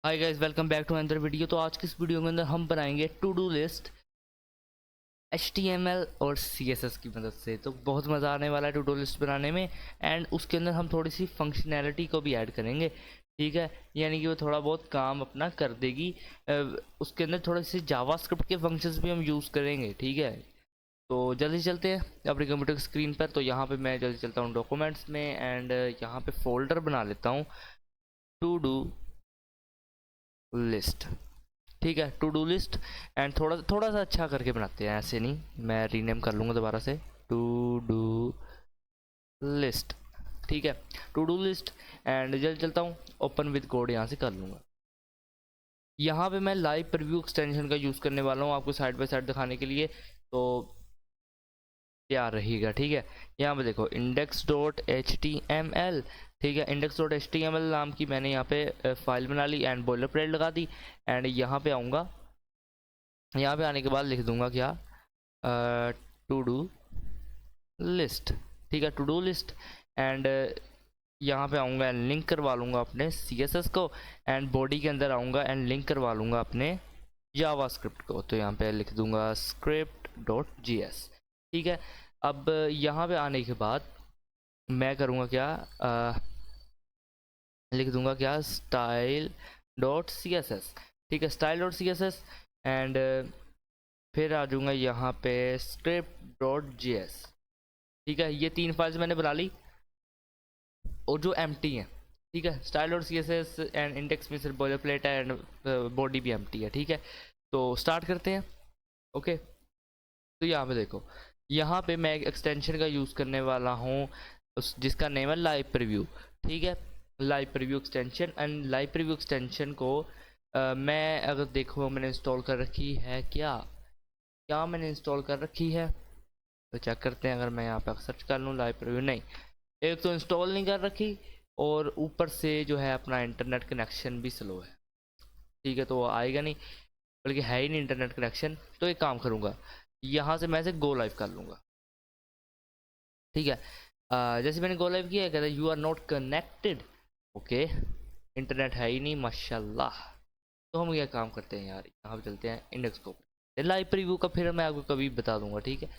Hi guys, welcome back to another video. तो आज की इस वीडियो के अंदर हम बनाएंगे टू डू लिस्ट HTML और CSS की मदद से। तो बहुत मज़ा आने वाला है टू डू लिस्ट बनाने में। एंड उसके अंदर हम थोड़ी सी फंक्शनैलिटी को भी ऐड करेंगे, ठीक है। यानी कि वो थोड़ा बहुत काम अपना कर देगी। उसके अंदर थोड़े से जावास्क्रिप्ट के फंक्शंस भी हम यूज़ करेंगे, ठीक है। तो जल्दी चलते हैं अपनी कंप्यूटर की स्क्रीन पर। तो यहाँ पे मैं जल्दी चलता हूँ डॉक्यूमेंट्स में, एंड यहाँ पे फोल्डर बना लेता हूँ टू डू लिस्ट, ठीक है। To do list. एंड थोड़ा थोड़ा सा अच्छा करके बनाते हैं, ऐसे नहीं। मैं रीनेम कर लूँगा दोबारा से, टू डू लिस्ट, ठीक है। To do list. एंड जल्द चलता हूँ, ओपन विद कोड यहाँ से कर लूँगा। यहाँ पे मैं लाइव प्रीव्यू एक्सटेंशन का यूज़ करने वाला हूँ आपको साइड बाय साइड दिखाने के लिए। तो तैयार रहिएगा, ठीक है। यहाँ पे देखो index dot H T M L, ठीक है। Index dot H T M L नाम की मैंने यहाँ पे फाइल बना ली एंड बॉयलर प्लेट लगा दी। एंड यहाँ पे आऊँगा, यहाँ पे आने के बाद लिख दूंगा क्या, टू डू लिस्ट, ठीक है। To do list. एंड यहाँ पे आऊँगा एंड लिंक करवा लूँगा अपने CSS को। एंड बॉडी के अंदर आऊँगा एंड लिंक करवा लूँगा अपने जावास्क्रिप्ट को। तो यहाँ पे लिख दूँगा स्क्रिप्ट डॉट GS, ठीक है। अब यहाँ पे आने के बाद मैं करूँगा क्या, लिख दूँगा क्या, स्टाइल डॉट CSS, ठीक है। Style dot CSS। एंड फिर आ जाऊँगा यहाँ पे स्क्रिप्ट डॉट GS, ठीक है। ये तीन फाइल्स मैंने बना ली और जो एम्प्टी है, ठीक है। Style dot CSS and index में सिर्फ बॉयलर प्लेट है एंड बॉडी भी एम्प्टी है, ठीक है। तो स्टार्ट करते हैं, ओके। तो यहाँ पे देखो, यहाँ पे मैं एक एक्सटेंशन का यूज़ करने वाला हूँ जिसका नेम है लाइव प्रीव्यू, ठीक है। Live preview extension. And live preview extension को मैं अगर देखो मैंने इंस्टॉल कर रखी है क्या, क्या मैंने इंस्टॉल कर रखी है, तो चेक करते हैं। अगर मैं यहाँ पे सर्च कर लूँ लाइव प्रीव्यू, नहीं, एक तो इंस्टॉल नहीं कर रखी और ऊपर से जो है अपना इंटरनेट कनेक्शन भी स्लो है, ठीक है। तो वो आएगा नहीं, बल्कि है ही नहीं इंटरनेट कनेक्शन। तो एक काम करूँगा, यहाँ से मैं इसे गो लाइव कर लूँगा, ठीक है। जैसे मैंने गो लाइव किया है, कहता है you are not connected, okay. Internet है ही नहीं माशाल्लाह। तो हम क्या काम करते हैं यार, यहाँ पे चलते हैं इंडेक्स को। लाइव प्रीव्यू का फिर मैं आपको कभी बता दूंगा, ठीक है।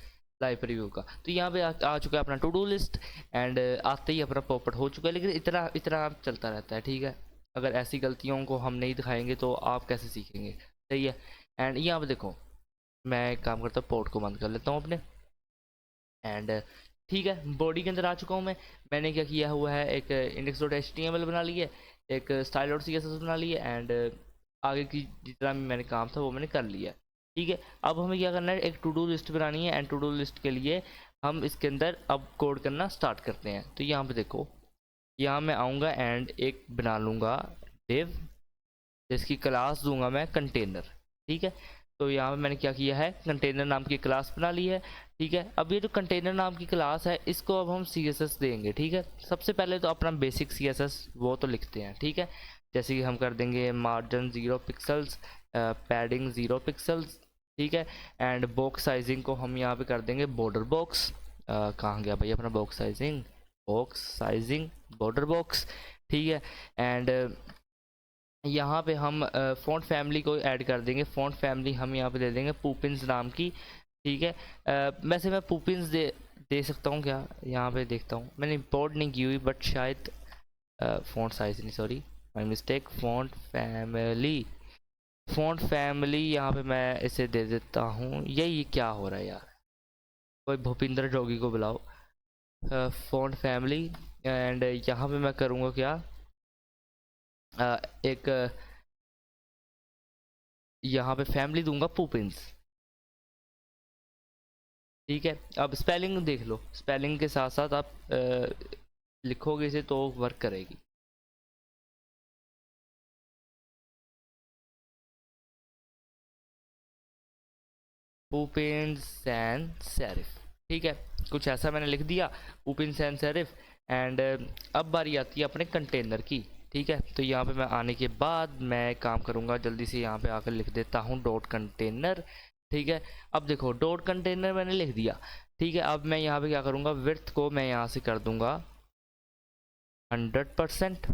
लाइव प्रीव्यू का तो यहाँ पे आ चुका है अपना टू डू लिस्ट। एंड आते ही अपना पॉपअप हो चुका है, लेकिन इतना इतना चलता रहता है, ठीक है। अगर ऐसी गलतियों को हम नहीं दिखाएंगे तो आप कैसे सीखेंगे, सही है। एंड यहाँ पे देखो, मैं एक काम करता हूँ, पोर्ट को बंद कर लेता हूँ अपने। एंड ठीक है, बॉडी के अंदर आ चुका हूँ मैं। मैंने क्या किया हुआ है, एक index dot H T M L बना ली है, एक style dot C S S बना ली है। एंड आगे की जितना भी मैंने काम था वो मैंने कर लिया, ठीक है। अब हमें क्या करना है, एक टू डू लिस्ट बनानी है। एंड टू डू लिस्ट के लिए हम इसके अंदर अब कोड करना स्टार्ट करते हैं। तो यहाँ पे देखो, यहाँ मैं आऊँगा एंड एक बना लूँगा डिव, जिसकी क्लास दूंगा मैं कंटेनर, ठीक है। तो यहाँ पे मैंने क्या किया है, कंटेनर नाम की क्लास बना ली है, ठीक है। अब ये जो कंटेनर नाम की क्लास है, इसको अब हम CSS देंगे, ठीक है। सबसे पहले तो अपना बेसिक CSS वो तो लिखते हैं, ठीक है। जैसे कि हम कर देंगे मार्जिन 0 पिक्सल्स, पैडिंग 0 पिक्सल्स, ठीक है। एंड बॉक्स साइजिंग को हम यहाँ पे कर देंगे बॉर्डर बॉक्स। कहाँ गया भाई अपना box sizing, box sizing border box, ठीक है। एंड यहाँ पे हम फ़ॉन्ट फैमिली को ऐड कर देंगे। फ़ॉन्ट फैमिली हम यहाँ पे दे देंगे पुपिन्स नाम की, ठीक है। वैसे मैं पुपिन्स दे दे सकता हूँ क्या, यहाँ पे देखता हूँ, मैंने इंपोर्ट नहीं की हुई, बट शायद फ़ॉन्ट साइज नहीं, sorry my mistake. Font family यहाँ पे मैं इसे दे देता हूँ। ये क्या हो रहा है यार, कोई भूपिंदर जोगी को बुलाओ। Font family. एंड यहाँ पे मैं करूँगा क्या, एक यहाँ पे फैमिली दूंगा पुपिन्स, ठीक है। अब स्पेलिंग देख लो, स्पेलिंग के साथ साथ आप लिखोगे इसे तो वर्क करेगी। पुपिन सैन सेरिफ, ठीक है। कुछ ऐसा मैंने लिख दिया, पुपिन सैन सेरिफ। एंड अब बारी आती है अपने कंटेनर की, ठीक है। तो यहाँ पे मैं आने के बाद मैं काम करूँगा, जल्दी से यहाँ पे आकर लिख देता हूँ डॉट कंटेनर, ठीक है। अब देखो डॉट कंटेनर मैंने लिख दिया, ठीक है। अब मैं यहाँ पे क्या करूँगा, विड्थ को मैं यहाँ से कर दूँगा 100%,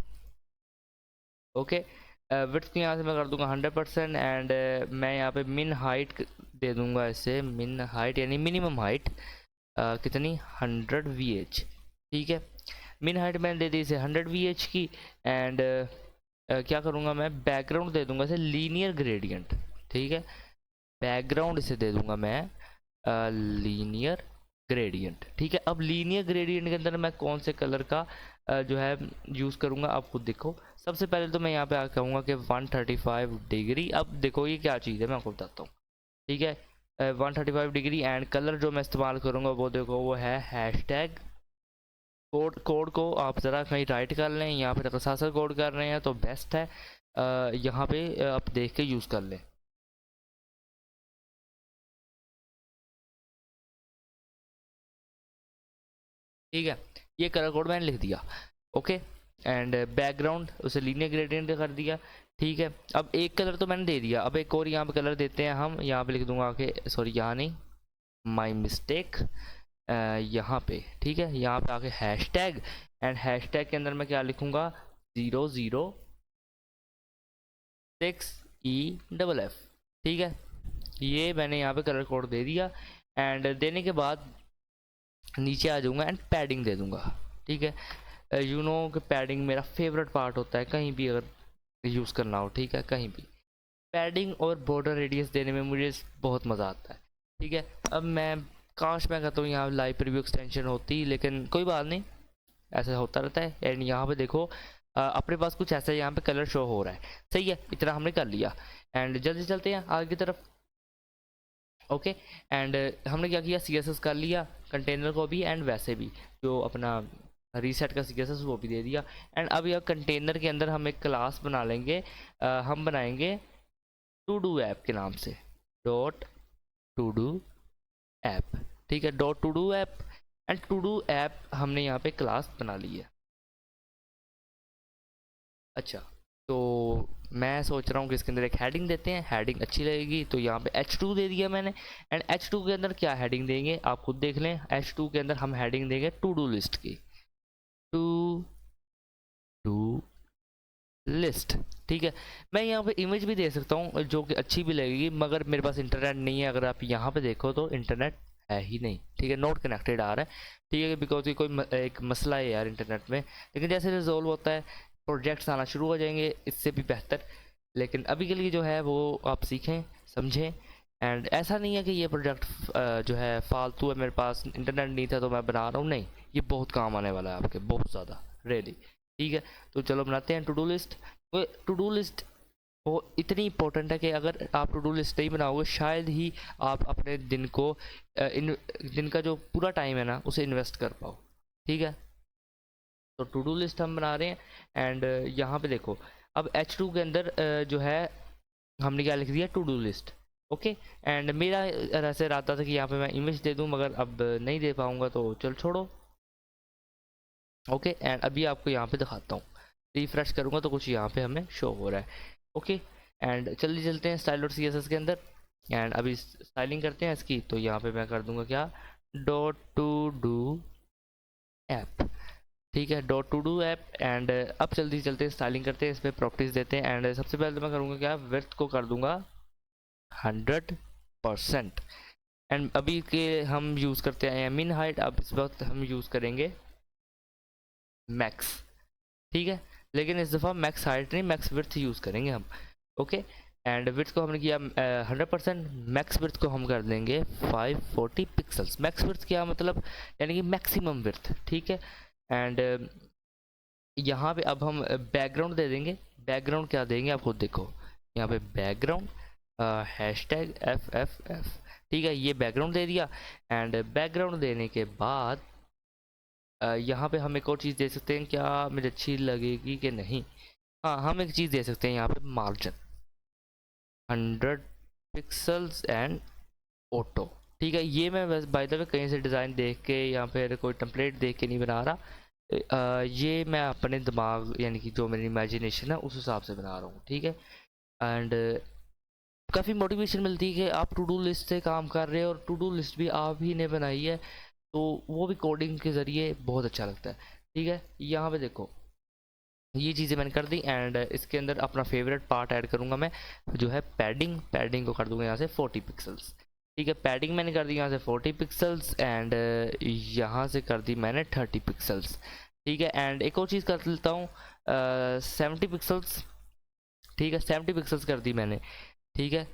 ओके। विड्थ को यहाँ से मैं कर दूंगा 100% एंड मैं यहाँ पे मिन हाइट दे दूंगा इसे, मिन हाइट यानी मिनिमम हाइट कितनी 100 VH। ठीक है, मिन हाइट मैंने दे दी इसे 100 VH की। एंड क्या करूँगा मैं, बैकग्राउंड दे दूंगा इसे लीनियर ग्रेडियंट। ठीक है, बैकग्राउंड इसे दे दूंगा मैं लीनियर ग्रेडियंट। ठीक है, अब लीनियर ग्रेडियंट के अंदर मैं कौन से कलर का जो है यूज़ करूँगा आप खुद देखो। सबसे पहले तो मैं यहाँ पे कहूँगा कि 135 डिग्री। अब देखो ये क्या चीज़ है मैं आपको बताता हूँ। ठीक है, 135 डिग्री एंड कलर जो मैं इस्तेमाल करूँगा वो देखो वो है हैशटैग। कोड को आप ज़रा कहीं राइट कर लें, यहाँ पे अगर साथ साथ कोड कर रहे हैं तो बेस्ट है, यहाँ पे आप देख के यूज़ कर लें। ठीक है, ये कलर कोड मैंने लिख दिया। ओके, एंड बैकग्राउंड उसे लीनियर ग्रेडियंट कर दिया। ठीक है, अब एक कलर तो मैंने दे दिया, अब एक और यहाँ पे कलर देते हैं हम। यहाँ पे लिख दूंगा कि सॉरी यहाँ नहीं, माय मिस्टेक, यहाँ पे। ठीक है, यहाँ पे आके हैशटैग एंड हैशटैग के अंदर मैं क्या लिखूंगा 006EFF। ठीक है, ये मैंने यहाँ पे कलर कोड दे दिया एंड देने के बाद नीचे आ जाऊंगा एंड पैडिंग दे दूंगा। ठीक है, यू नो कि पैडिंग मेरा फेवरेट पार्ट होता है कहीं भी अगर यूज़ करना हो। ठीक है, कहीं भी पैडिंग और बॉर्डर रेडियस देने में मुझे बहुत मज़ा आता है। ठीक है, अब मैं काश मैं कहता हूँ यहाँ लाइव प्रीव्यू एक्सटेंशन होती, लेकिन कोई बात नहीं, ऐसा होता रहता है। एंड यहाँ पे देखो अपने पास कुछ ऐसा यहाँ पे कलर शो हो रहा है। सही है, इतना हमने कर लिया एंड जल्दी चलते हैं आगे की तरफ। ओके, एंड हमने क्या किया, CSS कर लिया कंटेनर को भी एंड वैसे भी जो अपना रीसेट का CSS वो भी दे दिया। एंड अब यह कंटेनर के अंदर हम एक क्लास बना लेंगे, हम बनाएंगे टू डू ऐप के नाम से, डॉट टू डू ऐप। ठीक है, dot to do app and to do app हमने यहाँ पे क्लास बना ली है। अच्छा, तो मैं सोच रहा हूँ कि इसके अंदर एक हेडिंग देते हैं, हेडिंग अच्छी लगेगी तो यहाँ पे H2 दे दिया मैंने। एंड H2 के अंदर क्या हेडिंग देंगे आप खुद देख लें। H2 के अंदर हम हेडिंग देंगे टू डू लिस्ट की, टू डू लिस्ट। ठीक है, मैं यहाँ पे इमेज भी दे सकता हूँ जो कि अच्छी भी लगेगी, मगर मेरे पास इंटरनेट नहीं है। अगर आप यहाँ पे देखो तो इंटरनेट है ही नहीं। ठीक है, नॉट कनेक्टेड आ रहा है। ठीक है, बिकॉज ये कोई एक मसला है यार इंटरनेट में, लेकिन जैसे रिजोल्व होता है प्रोजेक्ट्स आना शुरू हो जाएंगे इससे भी बेहतर। लेकिन अभी के लिए जो है वो आप सीखें समझें। एंड ऐसा नहीं है कि ये प्रोजेक्ट जो है फालतू है, मेरे पास इंटरनेट नहीं था तो मैं बना रहा हूँ, नहीं, ये बहुत काम आने वाला है आपके, बहुत ज़्यादा रियली। ठीक है, तो चलो बनाते हैं to do list. To do list वो इतनी इंपॉर्टेंट है कि अगर आप टू डू लिस्ट नहीं बनाओगे शायद ही आप अपने दिन को दिन का जो पूरा टाइम है ना उसे इन्वेस्ट कर पाओ। ठीक है, तो टू डू लिस्ट हम बना रहे हैं एंड यहाँ पे देखो अब H2 के अंदर जो है हमने क्या लिख दिया, to do list. Okay, and मेरा ऐसे इरादा था कि यहाँ पे मैं इमेज दे दूँ, मगर अब नहीं दे पाऊँगा तो चल छोड़ो। ओके, एंड अभी आपको यहाँ पे दिखाता हूँ, रिफ्रेश करूँगा तो कुछ यहाँ पे हमें शो हो रहा है। ओके, एंड चलिए चलते हैं स्टाइल डॉट CSS के अंदर एंड अभी स्टाइलिंग करते हैं इसकी। तो यहाँ पे मैं कर दूंगा क्या, डॉट टू डू ऐप। ठीक है, dot to do app and अब जल्दी चलते हैं स्टाइलिंग करते हैं, इसमें प्रॉपर्टीज देते हैं। एंड सबसे पहले तो मैं करूँगा क्या, विड्थ को कर दूंगा 100%। एंड अभी के हम यूज़ करते हैं मिन हाइट, अब इस वक्त हम यूज़ करेंगे मैक्स। ठीक है, लेकिन इस दफ़ा मैक्स हाइट नहीं, मैक्स विड्थ यूज़ करेंगे हम। ओके, एंड विड्थ को हमने किया 100%, मैक्स विड्थ को हम कर देंगे 540 पिक्सल्स। मैक्स विड्थ क्या मतलब, यानी कि मैक्सिमम विड्थ। ठीक है, एंड यहाँ पे अब हम बैकग्राउंड दे देंगे। बैकग्राउंड क्या देंगे आप खुद देखो, यहाँ पे बैकग्राउंड हैशटैग FFF। ठीक है, ये बैकग्राउंड दे दिया एंड बैकग्राउंड देने के बाद यहाँ पे हम एक और चीज़ दे सकते हैं, क्या मुझे अच्छी लगेगी कि नहीं। हाँ, हम एक चीज़ दे सकते हैं यहाँ पे, मार्जिन 100 पिक्सल्स एंड ऑटो। ठीक है, ये मैं बस बाय द वे कहीं से डिज़ाइन देख के या फिर कोई टेम्पलेट देख के नहीं बना रहा, ये मैं अपने दिमाग यानी कि जो मेरी इमेजिनेशन है उस हिसाब से बना रहा हूँ। ठीक है, एंड काफ़ी मोटिवेशन मिलती है कि आप टू डू लिस्ट से काम कर रहे हो और टू डू लिस्ट भी आप ही ने बनाई है, तो वो भी कोडिंग के ज़रिए बहुत अच्छा लगता है। ठीक है, यहाँ पे देखो ये चीज़ें मैंने कर दी। एंड इसके अंदर अपना फेवरेट पार्ट ऐड करूँगा मैं, जो है पैडिंग। पैडिंग को कर दूँगा यहाँ से 40 पिक्सल्स। ठीक है, पैडिंग मैंने कर दी यहाँ से 40 पिक्सल्स, एंड यहाँ से कर दी मैंने 30 पिक्सल्स। ठीक है, एंड एक और चीज़ कर लेता हूँ, 70 पिक्सल्स। ठीक है, 70 पिक्सल्स कर दी मैंने। ठीक है,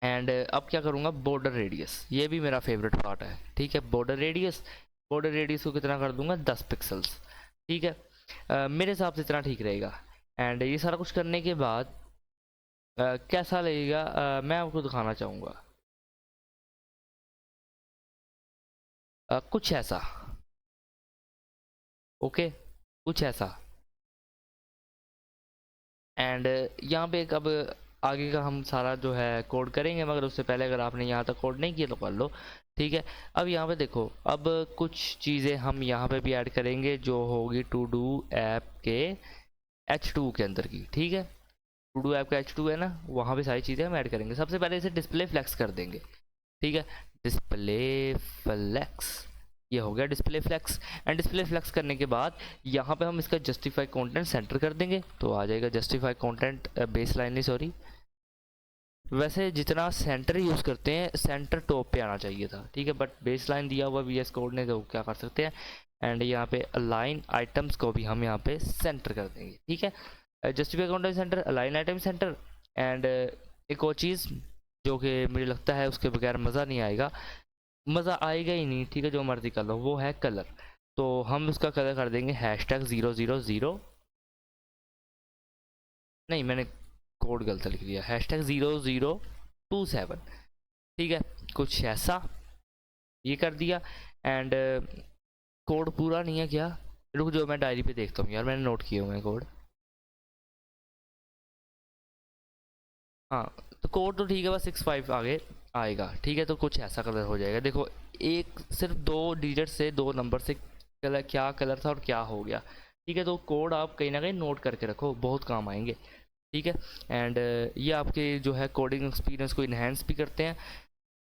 एंड अब क्या करूँगा, बॉर्डर रेडियस, ये भी मेरा फेवरेट पार्ट है। ठीक है, बॉर्डर रेडियस, बॉर्डर रेडियस को कितना कर दूंगा, 10 पिक्सल्स। ठीक है, मेरे हिसाब से इतना ठीक रहेगा। एंड ये सारा कुछ करने के बाद कैसा लगेगा, मैं आपको दिखाना चाहूँगा कुछ ऐसा। ओके, कुछ ऐसा। एंड यहाँ पे एक अब आगे का हम सारा जो है कोड करेंगे, मगर उससे पहले अगर आपने यहाँ तक कोड नहीं किया तो कर लो। ठीक है, अब यहाँ पे देखो, अब कुछ चीज़ें हम यहाँ पे भी ऐड करेंगे जो होगी टू डू ऐप के H2 के अंदर की। ठीक है, टू डू ऐप का H2 है ना, वहाँ पे सारी चीज़ें हम ऐड करेंगे। सबसे पहले इसे डिस्प्ले फ्लेक्स कर देंगे। ठीक है, डिस्प्ले फ्लेक्स, ये हो गया display flex. And display flex करने के बाद यहाँ पे हम इसका जस्टिफाई कंटेंट सेंटर कर देंगे, तो आ जाएगा जस्टिफाई कंटेंट बेस लाइन नहीं, सॉरी। वैसे जितना सेंटर यूज़ करते हैं, सेंटर टॉप पे आना चाहिए था। ठीक है, बट बेस लाइन दिया हुआ VS कोड ने, तो क्या कर सकते हैं। एंड यहाँ पे अलाइन आइटम्स को भी हम यहाँ पे सेंटर कर देंगे। ठीक है, justify content centre, align item centre. And एक और चीज़ जो कि मुझे लगता है उसके बगैर मज़ा नहीं आएगा, मज़ा आएगा ही नहीं। ठीक है, जो मर्जी कर लो, वो है कलर। तो हम उसका कलर कर देंगे #000, नहीं मैंने कोड गलत लिख दिया, #0027। ठीक है, कुछ ऐसा, ये कर दिया। एंड कोड पूरा नहीं है क्या, रुक जो मैं डायरी पे देखता हूँ यार, मैंने नोट किए हुए हैं कोड। हाँ, तो कोड तो ठीक है, बस 65 आगे आएगा। ठीक है, तो कुछ ऐसा कलर हो जाएगा। देखो, एक सिर्फ 2 डिजिट से, 2 नंबर से कलर, क्या कलर था और क्या हो गया। ठीक है, तो कोड आप कहीं ना कहीं नोट करके रखो, बहुत काम आएंगे। ठीक है, एंड ये आपके जो है कोडिंग एक्सपीरियंस को इन्हेंस भी करते हैं।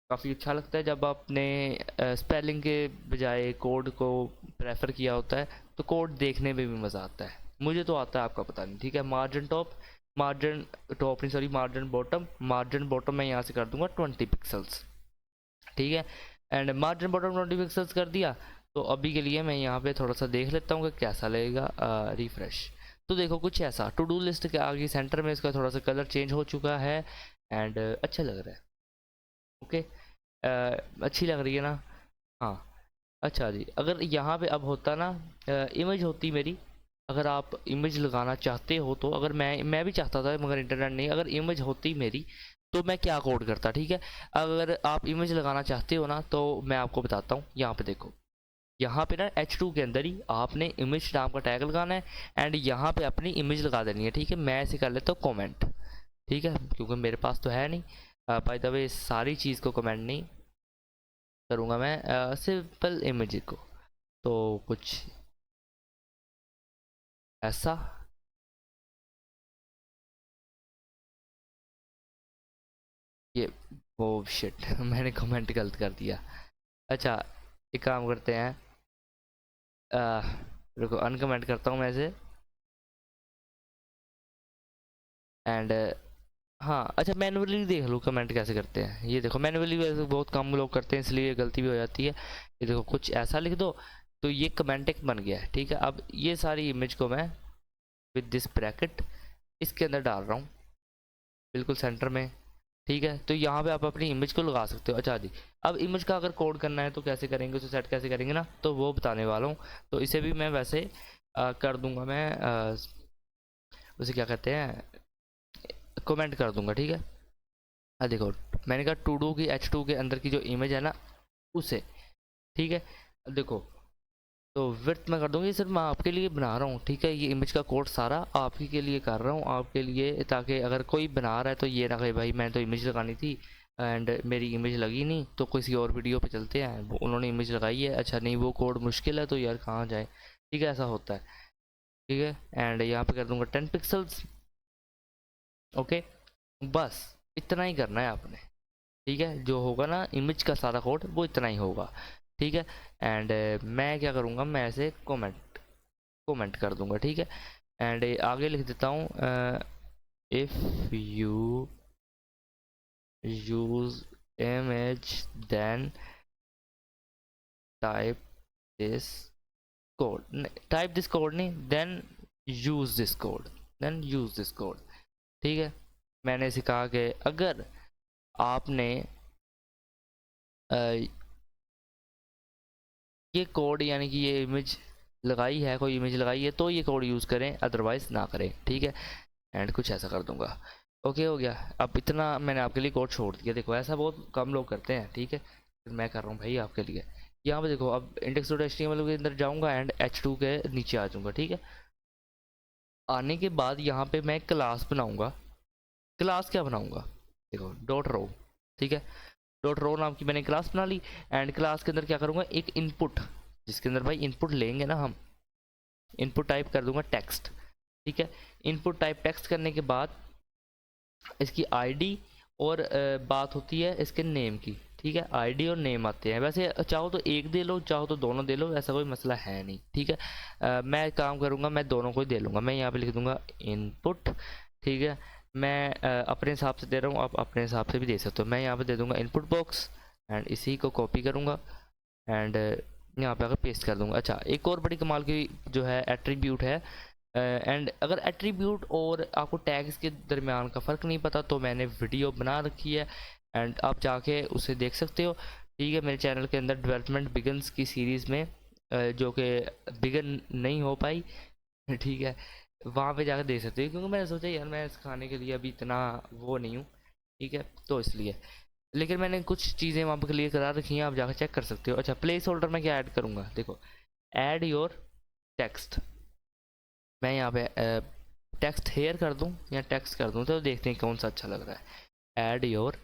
काफ़ी अच्छा लगता है जब आपने स्पेलिंग के बजाय कोड को प्रेफर किया होता है, तो कोड देखने में भी मज़ा आता है। मुझे तो आता है, आपका पता नहीं। ठीक है, मार्जिन टॉप, मार्जिन टॉप नहीं, sorry, margin bottom. Margin bottom मैं यहाँ से कर दूंगा 20 पिक्सल्स। ठीक है, एंड मार्जिन बॉटम 20 पिक्सल्स कर दिया। तो अभी के लिए मैं यहाँ पे थोड़ा सा देख लेता हूँ कि कैसा लगेगा। रिफ्रेश, तो देखो कुछ ऐसा, टू डू लिस्ट के आगे सेंटर में इसका थोड़ा सा कलर चेंज हो चुका है। एंड अच्छा लग रहा है। ओके, अच्छी लग रही है ना। हाँ, अच्छा जी, अगर यहाँ पे अब होता ना, इमेज होती मेरी, अगर आप इमेज लगाना चाहते हो तो, अगर मैं भी चाहता था मगर इंटरनेट नहीं, अगर इमेज होती मेरी तो मैं क्या कोड करता। ठीक है, अगर आप इमेज लगाना चाहते हो ना, तो मैं आपको बताता हूँ। यहाँ पे देखो, यहाँ पे ना H2 के अंदर ही आपने इमेज नाम का टैग लगाना है, एंड यहाँ पे अपनी इमेज लगा देनी है। ठीक है, मैं ऐसे कर लेता हूँ कमेंट। ठीक है, क्योंकि मेरे पास तो है नहीं, बाय द वे सारी चीज़ को कमेंट नहीं करूँगा मैं, सिंपल इमेज को। तो कुछ ऐसा, ये, ओ शिट मैंने कमेंट गलत कर दिया। अच्छा, एक काम करते हैं, रुको अनकमेंट करता हूँ मैं इसे। एंड हाँ, अच्छा मैनुअली देख लो कमेंट कैसे करते हैं। ये देखो, मैनुअली वैसे बहुत कम लोग करते हैं, इसलिए गलती भी हो जाती है। ये देखो, कुछ ऐसा लिख दो, तो ये कमेंट एक बन गया है। ठीक है, अब ये सारी इमेज को मैं विद दिस ब्रैकेट इसके अंदर डाल रहा हूँ, बिल्कुल सेंटर में। ठीक है, तो यहाँ पे आप अपनी इमेज को लगा सकते हो। अच्छा जी, अब इमेज का अगर कोड करना है तो कैसे करेंगे, उसे सेट कैसे करेंगे ना, तो वो बताने वाला हूँ। तो इसे भी मैं वैसे कर दूंगा, मैं उसे क्या कहते हैं, कमेंट कर दूंगा। ठीक है, देखो, मैंने कहा टू डू की H2 के अंदर की जो इमेज है ना, उसे। ठीक है, अब देखो, तो विड्थ मैं कर दूंगी, सिर्फ मैं आपके लिए बना रहा हूँ। ठीक है, ये इमेज का कोड सारा आप ही के लिए कर रहा हूँ, आपके लिए, ताकि अगर कोई बना रहा है तो ये ना कहे भाई मैंने तो इमेज लगानी थी एंड मेरी इमेज लगी नहीं, तो किसी और वीडियो पे चलते हैं, वो उन्होंने इमेज लगाई है, अच्छा नहीं वो कोड मुश्किल है, तो यार कहाँ जाए। ठीक है, ऐसा होता है। ठीक है, एंड यहाँ पे कर दूंगा 10 पिक्सल्स। ओके, बस इतना ही करना है आपने। ठीक है, जो होगा ना इमेज का सारा कोड, वो इतना ही होगा। ठीक है, एंड मैं क्या करूँगा, मैं ऐसे कमेंट कमेंट कर दूंगा। ठीक है, एंड आगे लिख देता हूँ if you use image then type this code, type this code नहीं, देन यूज दिस कोड। ठीक है, मैंने इसे कहा कि अगर आपने ये कोड यानी कि ये इमेज लगाई है, कोई इमेज लगाई है तो ये कोड यूज़ करें, अदरवाइज ना करें। ठीक है, एंड कुछ ऐसा कर दूंगा। ओके हो गया। अब इतना मैंने आपके लिए कोड छोड़ दिया। देखो ऐसा बहुत कम लोग करते हैं। ठीक है, फिर मैं कर रहा हूँ भाई आपके लिए। यहाँ पे देखो, अब index.html के अंदर जाऊँगा एंड h2 के नीचे आ जाऊँगा। ठीक है, आने के बाद यहाँ पे मैं क्लास बनाऊँगा। क्लास क्या बनाऊँगा, देखो डॉट रो। ठीक है, डॉट रो नाम की मैंने क्लास बना ली। एंड क्लास के अंदर क्या करूँगा, एक इनपुट, जिसके अंदर भाई इनपुट लेंगे ना हम, इनपुट टाइप कर दूंगा टेक्स्ट। ठीक है, इनपुट टाइप टेक्स्ट करने के बाद इसकी आईडी और बात होती है इसके नेम की। ठीक है, आईडी और नेम आते हैं। वैसे चाहो तो एक दे लो, चाहो तो दोनों दे लो, ऐसा कोई मसला है नहीं। ठीक है, मैं काम करूँगा, मैं दोनों को ही दे लूँगा। मैं यहाँ पे लिख दूँगा इनपुट। ठीक है, मैं अपने हिसाब से दे रहा हूँ, आप अपने हिसाब से भी दे सकते हो। मैं यहाँ पे दे दूँगा इनपुट बॉक्स एंड इसी को कॉपी करूँगा एंड यहाँ पे आकर पेस्ट कर दूँगा। अच्छा, एक और बड़ी कमाल की जो है एट्रीब्यूट है। एंड अगर एट्रीब्यूट और आपको टैग्स के दरमियान का फ़र्क नहीं पता तो मैंने वीडियो बना रखी है एंड आप जाके उसे देख सकते हो। ठीक है, मेरे चैनल के अंदर डेवलपमेंट बिगन्स की सीरीज़ में जो कि बिगन नहीं हो पाई। ठीक है, वहाँ पे जाकर देख सकते हो, क्योंकि मैंने सोचा यार मैं सिखाने के लिए अभी इतना वो नहीं हूँ। ठीक है, तो इसलिए, लेकिन मैंने कुछ चीज़ें वहाँ पर क्लियर करा रखी हैं, आप जाकर चेक कर सकते हो। अच्छा, प्लेस होल्डर में क्या ऐड करूँगा, देखो ऐड योर टेक्स्ट। मैं यहाँ पे टेक्स्ट हेयर कर दूँ या टेक्स्ट कर दूँ, तो देखते हैं कौन सा अच्छा लग रहा है। Add your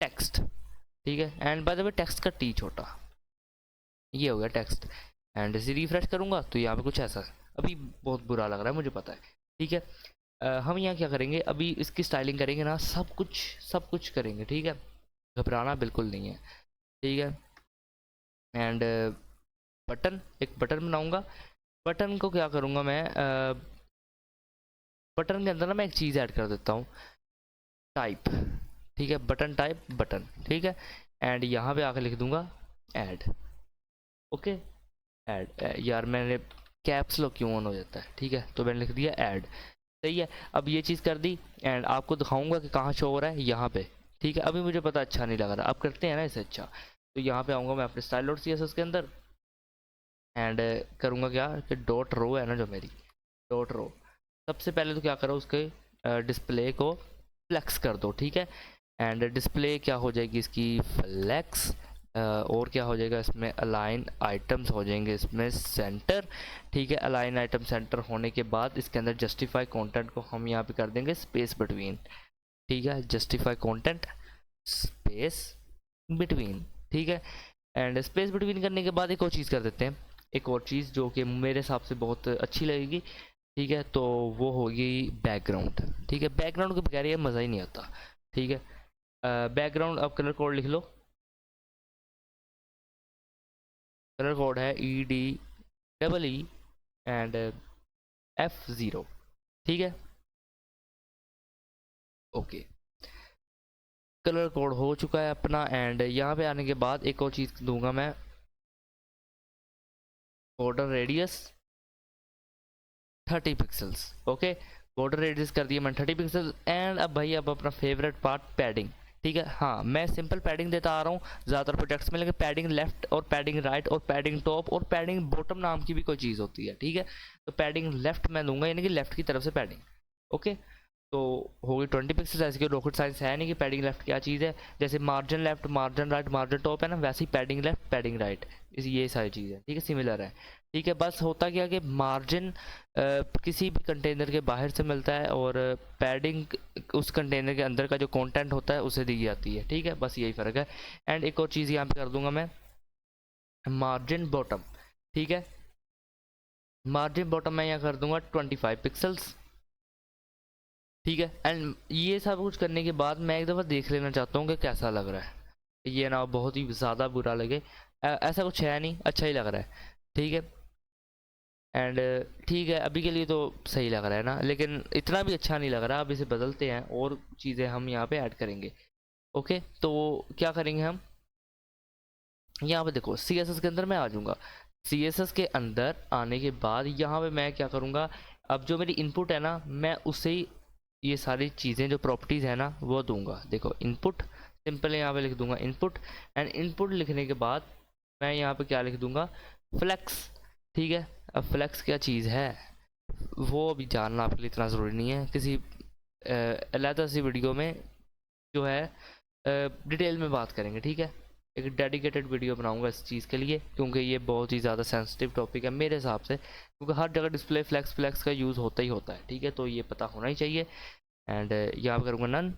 text. ठीक है, and by the way text का टी छोटा, ये हो गया टेक्स्ट। एंड इसे रिफ्रेश करूँगा तो यहाँ पे कुछ ऐसा है। अभी बहुत बुरा लग रहा है मुझे पता है। ठीक है, हम यहाँ क्या करेंगे, अभी इसकी स्टाइलिंग करेंगे ना, सब कुछ करेंगे। ठीक है, घबराना बिल्कुल नहीं है। ठीक है, एंड बटन, एक बटन बनाऊँगा। बटन को क्या करूँगा मैं, बटन के अंदर ना मैं एक चीज़ ऐड कर देता हूँ, टाइप। ठीक है, बटन टाइप बटन। ठीक है, एंड यहाँ पे आकर लिख दूंगा ऐड। ओके, ऐड, यार मैंने कैप्स लॉक क्यों ऑन हो जाता है। ठीक है, तो मैंने लिख दिया ऐड। सही है, अब ये चीज़ कर दी एंड आपको दिखाऊंगा कि कहाँ शो हो रहा है, यहाँ पे। ठीक है, अभी मुझे पता अच्छा नहीं लग रहा, अब करते हैं ना इसे अच्छा। तो यहाँ पे आऊँगा मैं अपने स्टाइल डॉट CSS के अंदर एंड करूँगा क्या कि डॉट रो है ना जो मेरी, डॉट रो, सबसे पहले तो क्या करो, उसके डिस्प्ले को फ्लेक्स कर दो। ठीक है, एंड डिस्प्ले क्या हो जाएगी इसकी, फ्लेक्स। और क्या हो जाएगा इसमें, अलाइन आइटम्स हो जाएंगे इसमें सेंटर। ठीक है, अलाइन आइटम सेंटर होने के बाद इसके अंदर जस्टिफाई कंटेंट को हम यहाँ पे कर देंगे स्पेस बिटवीन। ठीक है, जस्टिफाई कंटेंट स्पेस बिटवीन। ठीक है, एंड स्पेस बिटवीन करने के बाद एक और चीज़ कर देते हैं, एक और चीज़ जो कि मेरे हिसाब से बहुत अच्छी लगेगी। ठीक है, तो वो होगी बैकग्राउंड। ठीक है, बैकग्राउंड के बगैर ये मज़ा ही नहीं आता। ठीक है, बैकग्राउंड, अब कलर कोड लिख लो। कलर कोड है EDEE एंड F0। ठीक है, ओके, कलर कोड हो चुका है अपना। एंड यहाँ पे आने के बाद एक और चीज़ दूंगा मैं, border radius 30 pixels. Okay, border radius कर दिया मैंने 30 पिक्सल। एंड अब भाई अब अपना फेवरेट पार्ट, पैडिंग। ठीक है, हाँ मैं सिंपल पैडिंग देता आ रहा हूँ ज़्यादातर प्रोजेक्ट्स में, लेकिन पैडिंग लेफ्ट और पैडिंग राइट और पैडिंग टॉप और पैडिंग बॉटम नाम की भी कोई चीज़ होती है। ठीक है, तो पैडिंग लेफ्ट मैं दूंगा, यानी कि लेफ्ट की तरफ से पैडिंग। ओके, तो होगी 20 पिक्सल। ऐसे कि रॉकेट साइंस है नहीं कि पैडिंग लेफ्ट क्या चीज़ है, जैसे margin left, margin right, margin top है ना, वैसे ही पैडिंग लेफ्ट, पैडिंग राइट, ये सारी चीज़ है। ठीक है, सिमिलर है। ठीक है, बस होता क्या कि मार्जिन किसी भी कंटेनर के बाहर से मिलता है और पैडिंग उस कंटेनर के अंदर का जो कंटेंट होता है उसे दी जाती है। ठीक है, बस यही फ़र्क है। एंड एक और चीज़ यहाँ पे कर दूंगा मैं, मार्जिन बॉटम। ठीक है, मार्जिन बॉटम मैं यहाँ कर दूंगा 25 पिक्सल्स। ठीक है, एंड ये सब कुछ करने के बाद मैं एक दफ़ा देख लेना चाहता हूँ कि कैसा लग रहा है, ये ना बहुत ही ज़्यादा बुरा लगे। ऐसा कुछ है नहीं, अच्छा ही लग रहा है। ठीक है, एंड ठीक है, अभी के लिए तो सही लग रहा है ना, लेकिन इतना भी अच्छा नहीं लग रहा। अब इसे बदलते हैं और चीज़ें हम यहाँ पे ऐड करेंगे। ओके, तो क्या करेंगे हम, यहाँ पे देखो सी एस एस के अंदर मैं आ जाऊँगा। सी एस एस के अंदर आने के बाद यहाँ पे मैं क्या करूँगा, अब जो मेरी इनपुट है ना, मैं उससे ही ये सारी चीज़ें जो प्रॉपर्टीज़ है ना वो दूंगा। देखो इनपुट, सिंपल यहाँ पे लिख दूंगा इनपुट। एंड इनपुट लिखने के बाद मैं यहाँ पे क्या लिख दूंगा, फ्लेक्स। ठीक है, अब फ्लेक्स क्या चीज़ है वो अभी जानना आपके लिए इतना ज़रूरी नहीं है, किसी अलग सी वीडियो में जो है डिटेल में बात करेंगे। ठीक है, एक डेडिकेटेड वीडियो बनाऊंगा इस चीज़ के लिए, क्योंकि ये बहुत ही ज़्यादा सेंसिटिव टॉपिक है मेरे हिसाब से, क्योंकि हर जगह डिस्प्ले फ्लेक्स फ्लेक्स का यूज़ होता ही होता है। ठीक है, तो ये पता होना ही चाहिए। एंड यहाँ पर करूँगा नन,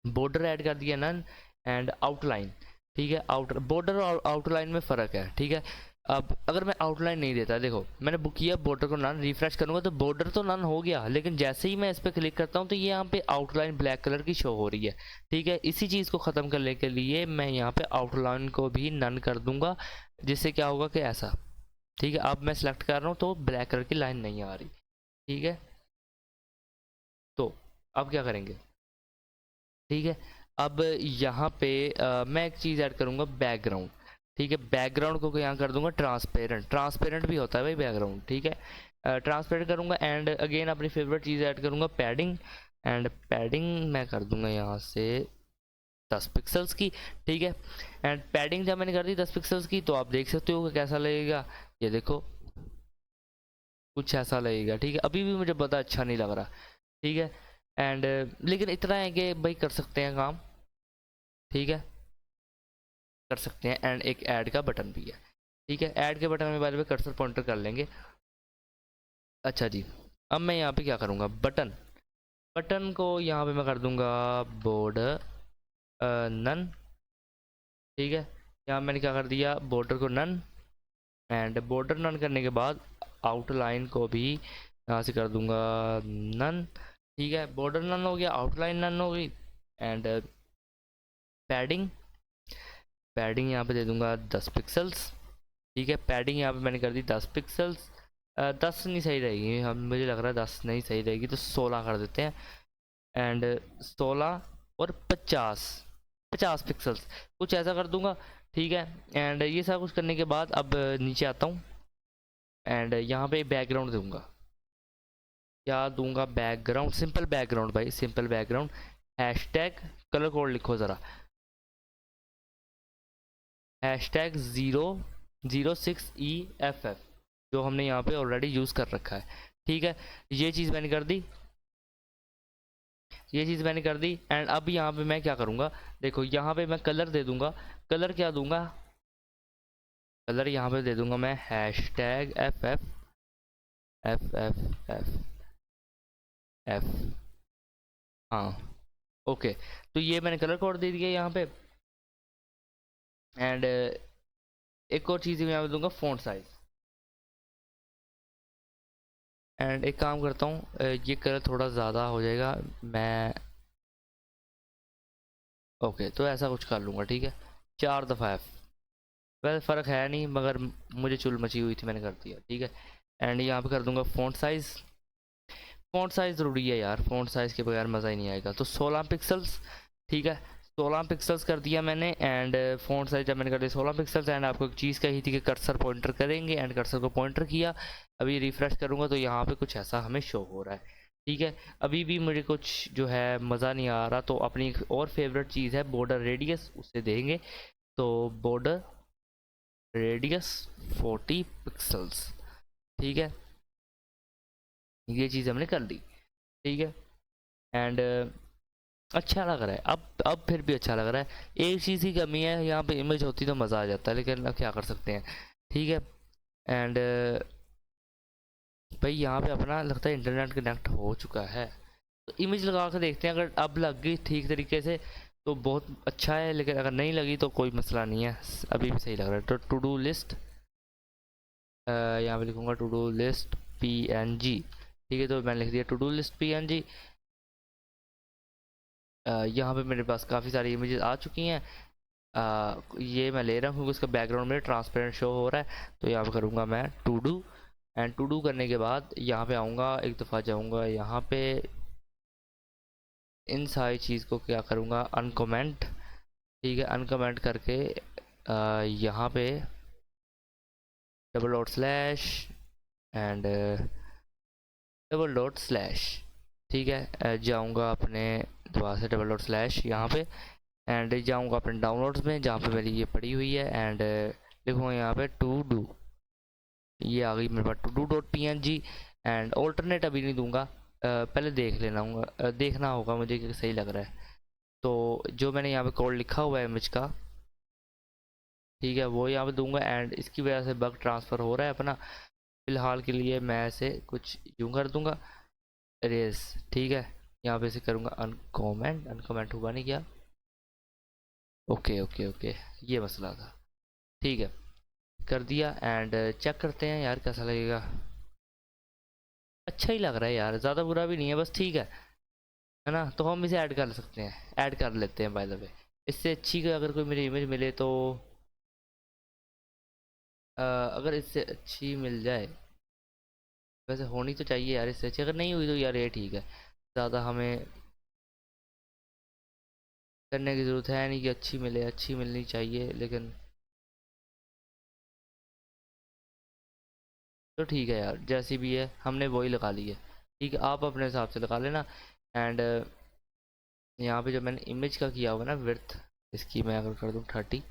बॉर्डर ऐड कर दिया नन, एंड आउटलाइन। ठीक है, बॉर्डर और आउटलाइन में फ़र्क है। ठीक है, अब अगर मैं आउटलाइन नहीं देता, देखो मैंने बुक किया बॉर्डर को नन, रिफ्रेश करूंगा तो बॉर्डर तो नन हो गया, लेकिन जैसे ही मैं इस पर क्लिक करता हूँ तो ये यहाँ पे आउटलाइन ब्लैक कलर की शो हो रही है। ठीक है, इसी चीज़ को ख़त्म करने के लिए मैं यहाँ पे आउटलाइन को भी नन कर दूंगा, जिससे क्या होगा कि ऐसा। ठीक है, अब मैं सेलेक्ट कर रहा हूँ तो ब्लैक कलर की लाइन नहीं आ रही। ठीक है, तो अब क्या करेंगे, ठीक है, अब यहाँ पे मैं एक चीज़ ऐड करूँगा, बैकग्राउंड। ठीक है, बैकग्राउंड को यहाँ कर दूंगा ट्रांसपेरेंट। ट्रांसपेरेंट भी होता है भाई बैकग्राउंड। ठीक है, ट्रांसपेरेंट करूँगा एंड अगेन अपनी फेवरेट चीज़ ऐड करूँगा, पैडिंग। एंड पैडिंग मैं कर दूंगा यहाँ से 10 पिक्सल्स की। ठीक है, एंड पैडिंग जब मैंने कर दी 10 पिक्सल्स की, तो आप देख सकते हो कि कैसा लगेगा, ये देखो कुछ ऐसा लगेगा। ठीक है, अभी भी मुझे पता अच्छा नहीं लग रहा। ठीक है, एंड लेकिन इतना है कि भाई कर सकते हैं काम। ठीक है, कर सकते हैं। एंड एक ऐड का बटन भी है। ठीक है, ऐड के बटन में बारे में कर्सर पॉइंटर कर लेंगे। अच्छा जी, अब मैं यहाँ पे क्या करूँगा, बटन, बटन को यहाँ पे मैं कर दूँगा बॉर्डर नन। ठीक है, यहाँ मैंने क्या कर दिया, बॉर्डर को नन। एंड बॉर्डर नन करने के बाद आउटलाइन को भी यहाँ से कर दूँगा नन। ठीक है, बॉर्डर नन हो गया, आउटलाइन नन हो गई। एंड पैडिंग, पैडिंग यहाँ पे दे दूँगा 10 पिक्सल्स। ठीक है, पैडिंग यहाँ पे मैंने कर दी 10 पिक्सल्स। 10 नहीं सही रहेगी, हम मुझे लग रहा है 10 नहीं सही रहेगी, तो 16 कर देते हैं। एंड 16 और 50 पिक्सल्स कुछ ऐसा कर दूंगा। ठीक है, एंड ये सब कुछ करने के बाद अब नीचे आता हूँ एंड यहाँ पे बैकग्राउंड दूंगा। क्या दूंगा, बैकग्राउंड, सिंपल बैकग्राउंड भाई, simple background. Hashtag colour code लिखो ज़रा, हैशटैग 006EFF, जो हमने यहाँ पे ऑलरेडी यूज़ कर रखा है। ठीक है, ये चीज़ मैंने कर दी, ये चीज़ मैंने कर दी। एंड अब यहाँ पे मैं क्या करूँगा, देखो यहाँ पे मैं कलर दे दूँगा। कलर क्या दूँगा, कलर यहाँ पे दे दूँगा मैं हैशटैग FF। हाँ, ओके, तो ये मैंने कलर कोड दे दिया यहाँ पे। एंड एक और चीज़ मैं यहाँ पे दूँगा, फ़ॉन्ट साइज़। एंड एक काम करता हूँ, ये कलर थोड़ा ज़्यादा हो जाएगा, मैं ओके तो ऐसा कुछ कर लूँगा। ठीक है, 4 दफ़ा F, वैसे फ़र्क है नहीं, मगर मुझे चुल मची हुई थी, मैंने कर दिया। ठीक है, एंड यहाँ पे कर दूँगा फ़ॉन्ट साइज़। फ़ॉन्ट साइज़ ज़रूरी है यार, फ़ॉन्ट साइज़ के बगैर मज़ा ही नहीं आएगा, तो 16 पिक्सल्स। ठीक है, 16 पिक्सल्स कर दिया मैंने। एंड फ़ॉन्ट साइज़ जब मैंने कर दिया 16 पिक्सल्स, एंड आपको एक चीज़ कही थी कि कर्सर पॉइंटर करेंगे, एंड कर्सर को पॉइंटर किया। अभी रिफ़्रेश करूँगा तो यहाँ पे कुछ ऐसा हमें शो हो रहा है। ठीक है, अभी भी मुझे कुछ जो है मज़ा नहीं आ रहा, तो अपनी एक और फेवरेट चीज़ है बॉर्डर रेडियस, उससे देंगे। तो बॉर्डर रेडियस 40 पिक्सल्स। ठीक है, ये चीज़ हमने कर दी। ठीक है, एंड अच्छा लग रहा है, अब फिर भी अच्छा लग रहा है। एक चीज़ की कमी है, यहाँ पे इमेज होती तो मज़ा आ जाता है, लेकिन अब क्या कर सकते हैं। ठीक है, एंड भाई यहाँ पे अपना लगता है इंटरनेट कनेक्ट हो चुका है, तो इमेज लगा कर देखते हैं, अगर अब लग गई ठीक तरीके से तो बहुत अच्छा है, लेकिन अगर नहीं लगी तो कोई मसला नहीं है, अभी भी सही लग रहा है। तो टू डू लिस्ट, यहाँ पे लिखूँगा टू डू लिस्ट PNG। ठीक है, तो मैंने लिख दिया टू डू लिस्ट PNG। यहाँ पे मेरे पास काफ़ी सारी इमेजेस आ चुकी हैं। ये मैं ले रहा हूँ क्योंकि उसका बैकग्राउंड में ट्रांसपेरेंट शो हो रहा है, तो यहाँ पे करूँगा मैं to do. And to do करने के बाद यहाँ पे आऊँगा, एक दफ़ा जाऊँगा यहाँ पे, इन सारी चीज़ को क्या करूँगा, अनकमेंट। ठीक है, अनकमेंट करके यहाँ पे double dot slash and double dot slash. ठीक है, जाऊँगा अपने दोबारा से डबल डॉट स्लैश यहाँ पे, एंड जाऊँगा अपने डाउनलोड्स में जहाँ पे मेरी ये पड़ी हुई है, एंड लिखूँगा यहाँ पे टू डू। ये आ गई मेरे पास to do dot P N G. And alternate अभी नहीं दूंगा, पहले देख लेना होगा, देखना होगा मुझे कि सही लग रहा है। तो जो मैंने यहाँ पे कोड लिखा हुआ है इमेज का, ठीक है, वो यहाँ पे दूंगा। एंड इसकी वजह से बग ट्रांसफ़र हो रहा है अपना, फ़िलहाल के लिए मैं ऐसे कुछ यूँ कर दूंगा, रेस। ठीक है, यहाँ पे से करूँगा अनकमेंट, अनकमेंट हुआ नहीं क्या, ओके ओके ओके, ये मसला था। ठीक है, कर दिया। एंड चेक करते हैं यार कैसा लगेगा। अच्छा ही लग रहा है यार, ज़्यादा बुरा भी नहीं है, बस ठीक है ना। तो हम इसे ऐड कर सकते हैं, ऐड कर लेते हैं बाय द वे। इससे अच्छी का अगर कोई मेरी इमेज मिले तो अगर इससे अच्छी मिल जाए, वैसे होनी तो चाहिए यार इससे अच्छी, अगर नहीं हुई तो यार ये ठीक है, ज़्यादा हमें करने की ज़रूरत है नहीं कि अच्छी मिले, अच्छी मिलनी चाहिए। लेकिन तो ठीक है यार, जैसी भी है हमने वही लगा ली है। ठीक है, आप अपने हिसाब से लगा लेना। एंड यहाँ पे जो मैंने इमेज का किया हुआ ना विड्थ, इसकी मैं अगर कर दूँ 30,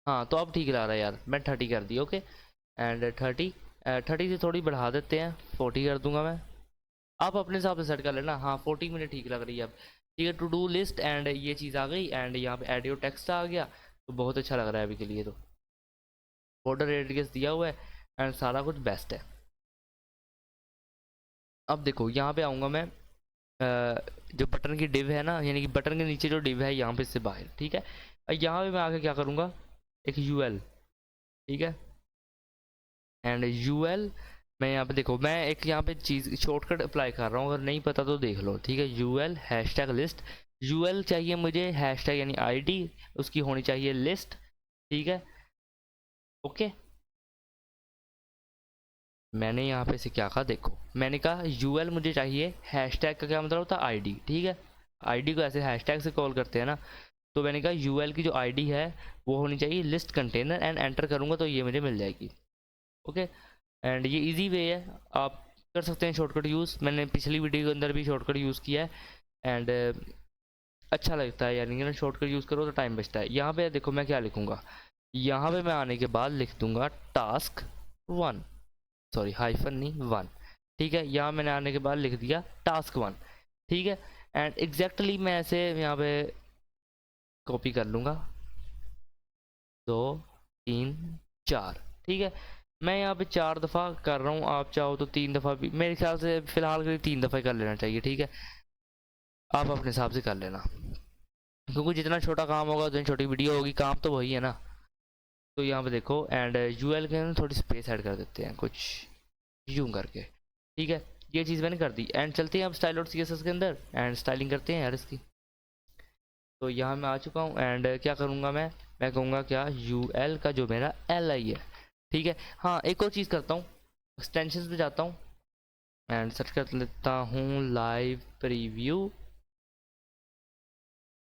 हाँ तो अब ठीक लग रहा है यार, मैं 30 कर दी। ओके, एंड 30, 30 से थोड़ी बढ़ा देते हैं, 40 कर दूंगा मैं। आप अपने हिसाब से सेट कर लेना। हाँ 40 मिनट ठीक लग रही है अब। ठीक है, टू डू लिस्ट एंड ये चीज़ आ गई, एंड यहाँ पे एडियो टेक्स्ट आ गया, तो बहुत अच्छा लग रहा है अभी के लिए। तो बॉर्डर रेडियस दिया हुआ है एंड सारा कुछ बेस्ट है। अब देखो यहाँ पे आऊँगा मैं, जो बटन की डिव है ना, यानी कि बटन के नीचे जो डिव है यहाँ पे से बाहर। ठीक है, यहाँ पे मैं आके क्या करूँगा, एक यूएल। ठीक है, एंड यूएल, मैं यहाँ पे देखो, मैं एक यहाँ पे चीज़ शॉर्टकट अप्लाई कर रहा हूँ, अगर नहीं पता तो देख लो। ठीक है, यूएल हैशटैग लिस्ट, यूएल चाहिए मुझे, हैशटैग यानी आईडी उसकी होनी चाहिए लिस्ट। ठीक है, ओके, मैंने यहाँ पे से क्या कहा, देखो मैंने कहा यूएल मुझे चाहिए, हैशटैग का क्या मतलब होता है, आईडी। ठीक है, आईडी को ऐसे हैशटैग से कॉल करते हैं ना, तो मैंने कहा यूएल की जो आईडी है वो होनी चाहिए लिस्ट कंटेनर, एंड एंटर करूँगा तो ये मुझे मिल जाएगी। ओके, एंड ये इजी वे है, आप कर सकते हैं शॉर्टकट यूज़, मैंने पिछली वीडियो के अंदर भी शॉर्टकट यूज़ किया है। एंड अच्छा लगता है, यानी कि ना शॉर्टकट यूज़ करो तो टाइम बचता है। यहाँ पे देखो मैं क्या लिखूँगा, यहाँ पे मैं आने के बाद लिख दूँगा टास्क 1, सॉरी हाइफन नहीं 1। ठीक है, यहाँ मैंने आने के बाद लिख दिया टास्क 1। ठीक है, एंड एग्जैक्टली मैं ऐसे यहाँ पे कॉपी कर लूँगा, 2 3 4। ठीक है, मैं यहाँ पे 4 दफ़ा कर रहा हूँ, आप चाहो तो 3 दफ़ा भी, मेरे ख्याल से फ़िलहाल के लिए 3 दफ़ा कर लेना चाहिए। ठीक है, आप अपने हिसाब से कर लेना, क्योंकि जितना छोटा काम होगा उतनी छोटी वीडियो होगी, काम तो वही है ना। तो यहाँ पे देखो, एंड यूएल के अंदर थोड़ी स्पेस ऐड कर देते हैं कुछ यूं करके। ठीक है, ये चीज़ मैंने कर दी, एंड चलते हैं अब स्टाइल और सीएसएस के अंदर, एंड स्टाइलिंग करते हैं यार इसकी। तो यहाँ मैं आ चुका हूँ, एंड क्या करूँगा मैं कहूँगा क्या, यू एल का जो मेरा एल आई है। ठीक है, हाँ एक और चीज़ करता हूँ, एक्सटेंशन पे जाता हूँ एंड सर्च कर लेता हूँ live preview.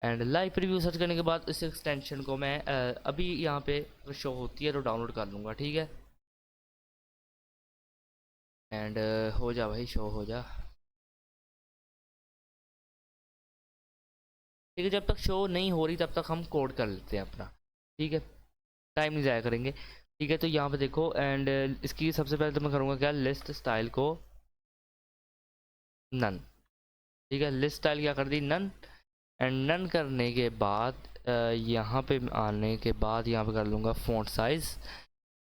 And live preview search करने के बाद इस एक्सटेंशन को मैं अभी यहाँ पे शो होती है तो डाउनलोड कर लूँगा। ठीक है, एंड हो जा भाई, शो हो जा। ठीक है, जब तक शो नहीं हो रही तब तक हम कोड कर लेते हैं अपना। ठीक है, टाइम नहीं ज़ाया करेंगे। ठीक है, तो यहाँ पे देखो, एंड इसकी सबसे पहले तो मैं करूँगा क्या, लिस्ट स्टाइल को नन। ठीक है, लिस्ट स्टाइल क्या कर दी, नन। एंड नन करने के बाद यहाँ पे आने के बाद यहाँ पे कर लूँगा फ़ॉन्ट साइज़,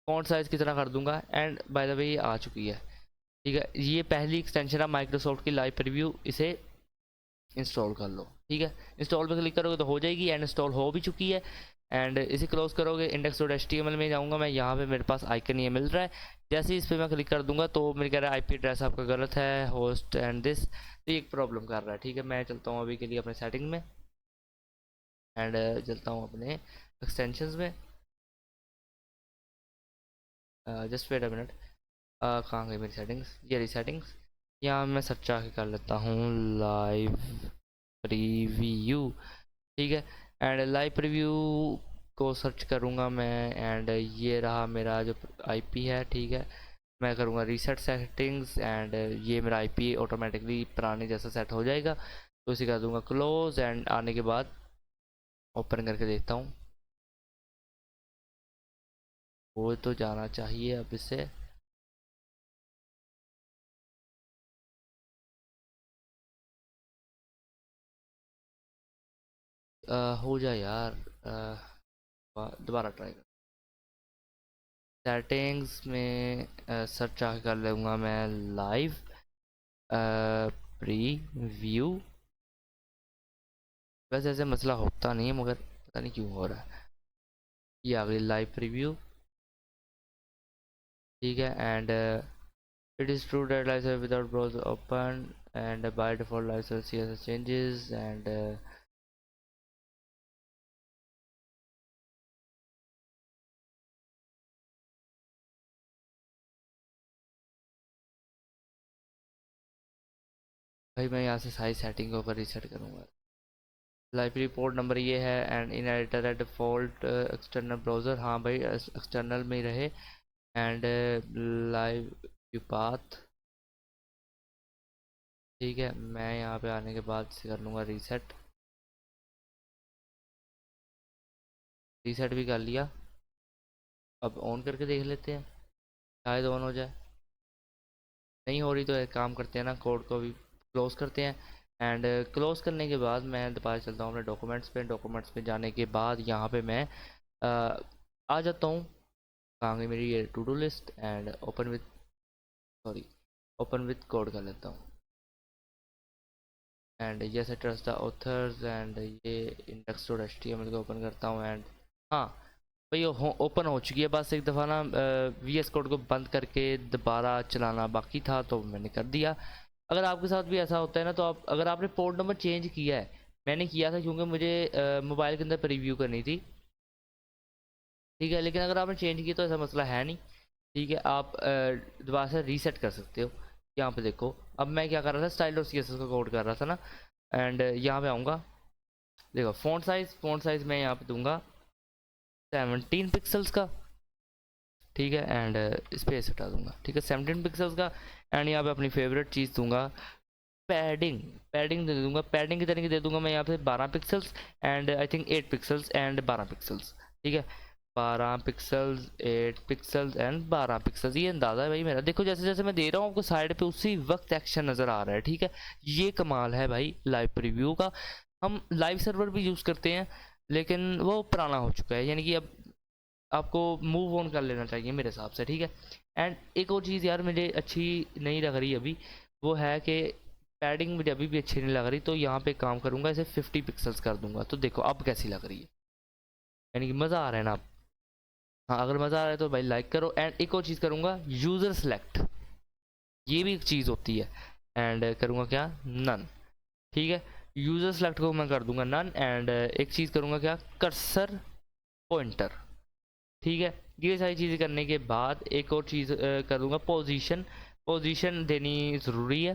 फ़ॉन्ट साइज़ कितना कर दूँगा। एंड बाय द वे ये आ चुकी है। ठीक है, ये पहली एक्सटेंशन है माइक्रोसॉफ्ट की लाइव प्रीव्यू, इसे इंस्टॉल कर लो। ठीक है, इंस्टॉल पे क्लिक करोगे तो हो जाएगी, एंड इंस्टॉल हो भी चुकी है। एंड इसे क्लोज करोगे, index dot H T M L में जाऊँगा मैं, यहाँ पे मेरे पास आइकन ये मिल रहा है। जैसे ही इस पर मैं क्लिक कर दूंगा तो मेरे कह रहा है आईपी एड्रेस आपका गलत है, होस्ट एंड दिस, तो ये एक प्रॉब्लम कर रहा है। ठीक है, मैं चलता हूँ अभी के लिए अपने सेटिंग में, एंड चलता हूँ अपने एक्सटेंशंस में। जस्ट वेट अ मिनट, कहाँ गई मेरी सेटिंग्स, ये रही सेटिंग्स। यहाँ मैं सर्च आके कर लेता हूँ लाइव प्रीव्यू, ठीक है। एंड लाइव प्रीव्यू को सर्च करूँगा मैं, एंड ये रहा मेरा जो आईपी है, ठीक है। मैं करूँगा रीसेट सेटिंग्स, एंड ये मेरा आईपी ऑटोमेटिकली पुराने जैसा सेट हो जाएगा। तो इसे कर दूँगा क्लोज, एंड आने के बाद ओपन करके देखता हूँ, वो तो जाना चाहिए अब इससे। हो जाए यार, दोबारा ट्राई कर। सेटिंग्स में सर्च आके कर लूँगा मैं लाइव प्रीव्यू। वैसे ऐसे मसला होता नहीं है, मगर पता नहीं क्यों हो रहा है। ये आ गई लाइव प्रीव्यू, ठीक है। And it is true that license without browser open and by default license CSS changes, and भाई मैं यहाँ से सारी सेटिंग को ऊपर रीसेट करूँगा। लाइब्रेरी पोर्ट नंबर ये है, एंड इन एडिटर है डिफ़ॉल्ट एक्सटर्नल ब्राउज़र, हाँ भाई एक्सटर्नल में ही रहे। एंड लाइव व्यू पाथ, ठीक है। मैं यहाँ पे आने के बाद से कर लूँगा रीसेट, रीसेट भी कर लिया। अब ऑन करके देख लेते हैं, शायद ऑन हो जाए। नहीं हो रही तो एक काम करते हैं ना, कोड को भी क्लोज़ करते हैं। एंड क्लोज़ करने के बाद मैं दोबारा चलता हूँ अपने डॉक्यूमेंट्स पे। डॉक्यूमेंट्स पे जाने के बाद यहाँ पे मैं आ जाता हूँ, कहाँ गई मेरी ये to do list, and open with, sorry, open with code कर लेता हूँ। And yes I trust the authors, and ये इंडेक्स डॉट HTML को ओपन करता हूँ। एंड हाँ भाई ओपन हो चुकी है, बस एक दफ़ा ना VS कोड को बंद करके दोबारा चलाना बाकी था, तो मैंने कर दिया। अगर आपके साथ भी ऐसा होता है ना, तो आप, अगर आपने पोर्ट नंबर चेंज किया है, मैंने किया था क्योंकि मुझे मोबाइल के अंदर प्रीव्यू करनी थी, ठीक है। लेकिन अगर आपने चेंज किया तो ऐसा मसला है नहीं, ठीक है। आप दोबारा से रीसेट कर सकते हो। यहाँ पे देखो, अब मैं क्या कर रहा था, स्टाइल और CSS का कोड कर रहा था ना। एंड यहाँ पे आऊँगा, देखो फ़ॉन्ट साइज़ मैं यहाँ पे दूंगा 17 पिक्सल्स का, ठीक है। एंड स्पेस हटा दूंगा, ठीक है, 17 पिक्सल्स का। एंड यहाँ पे अपनी फेवरेट चीज़ दूंगा, पैडिंग। पैडिंग दे दूंगा, पैडिंग की तरीके दे दूंगा मैं यहाँ पे 12 pixels, and I think 8 pixels and 12 pixels, ठीक है। 12 पिक्सल्स, 8 पिक्सल्स एंड 12 पिक्सल्स, ये अंदाज़ा है भाई मेरा। देखो जैसे जैसे मैं दे रहा हूँ आपको साइड पे उसी वक्त एक्शन नज़र आ रहा है, ठीक है। ये कमाल है भाई लाइव प्रीव्यू का। हम लाइव सर्वर भी यूज़ करते हैं, लेकिन वो पुराना हो चुका है, यानी कि अब आपको मूव ऑन कर लेना चाहिए मेरे हिसाब से, ठीक है। एंड एक और चीज़ यार मुझे अच्छी नहीं लग रही अभी, वो है कि पैडिंग मुझे अभी भी अच्छी नहीं लग रही। तो यहाँ पे काम करूँगा, इसे 50 पिक्सल्स कर दूंगा, तो देखो अब कैसी लग रही है, यानी कि मज़ा आ रहा है ना। हाँ अगर मज़ा आ रहा है तो भाई लाइक करो। एंड एक और चीज़ करूँगा, यूज़र सेलेक्ट, ये भी एक चीज़ होती है। एंड करूँगा क्या, नन, ठीक है। यूज़र सेलेक्ट को मैं कर दूंगा नन। एंड एक चीज़ करूँगा क्या, कर्सर पॉइंटर, ठीक है। ये सारी चीज़ें करने के बाद एक और चीज़ कर दूंगा, पोजीशन। पोजीशन देनी ज़रूरी है,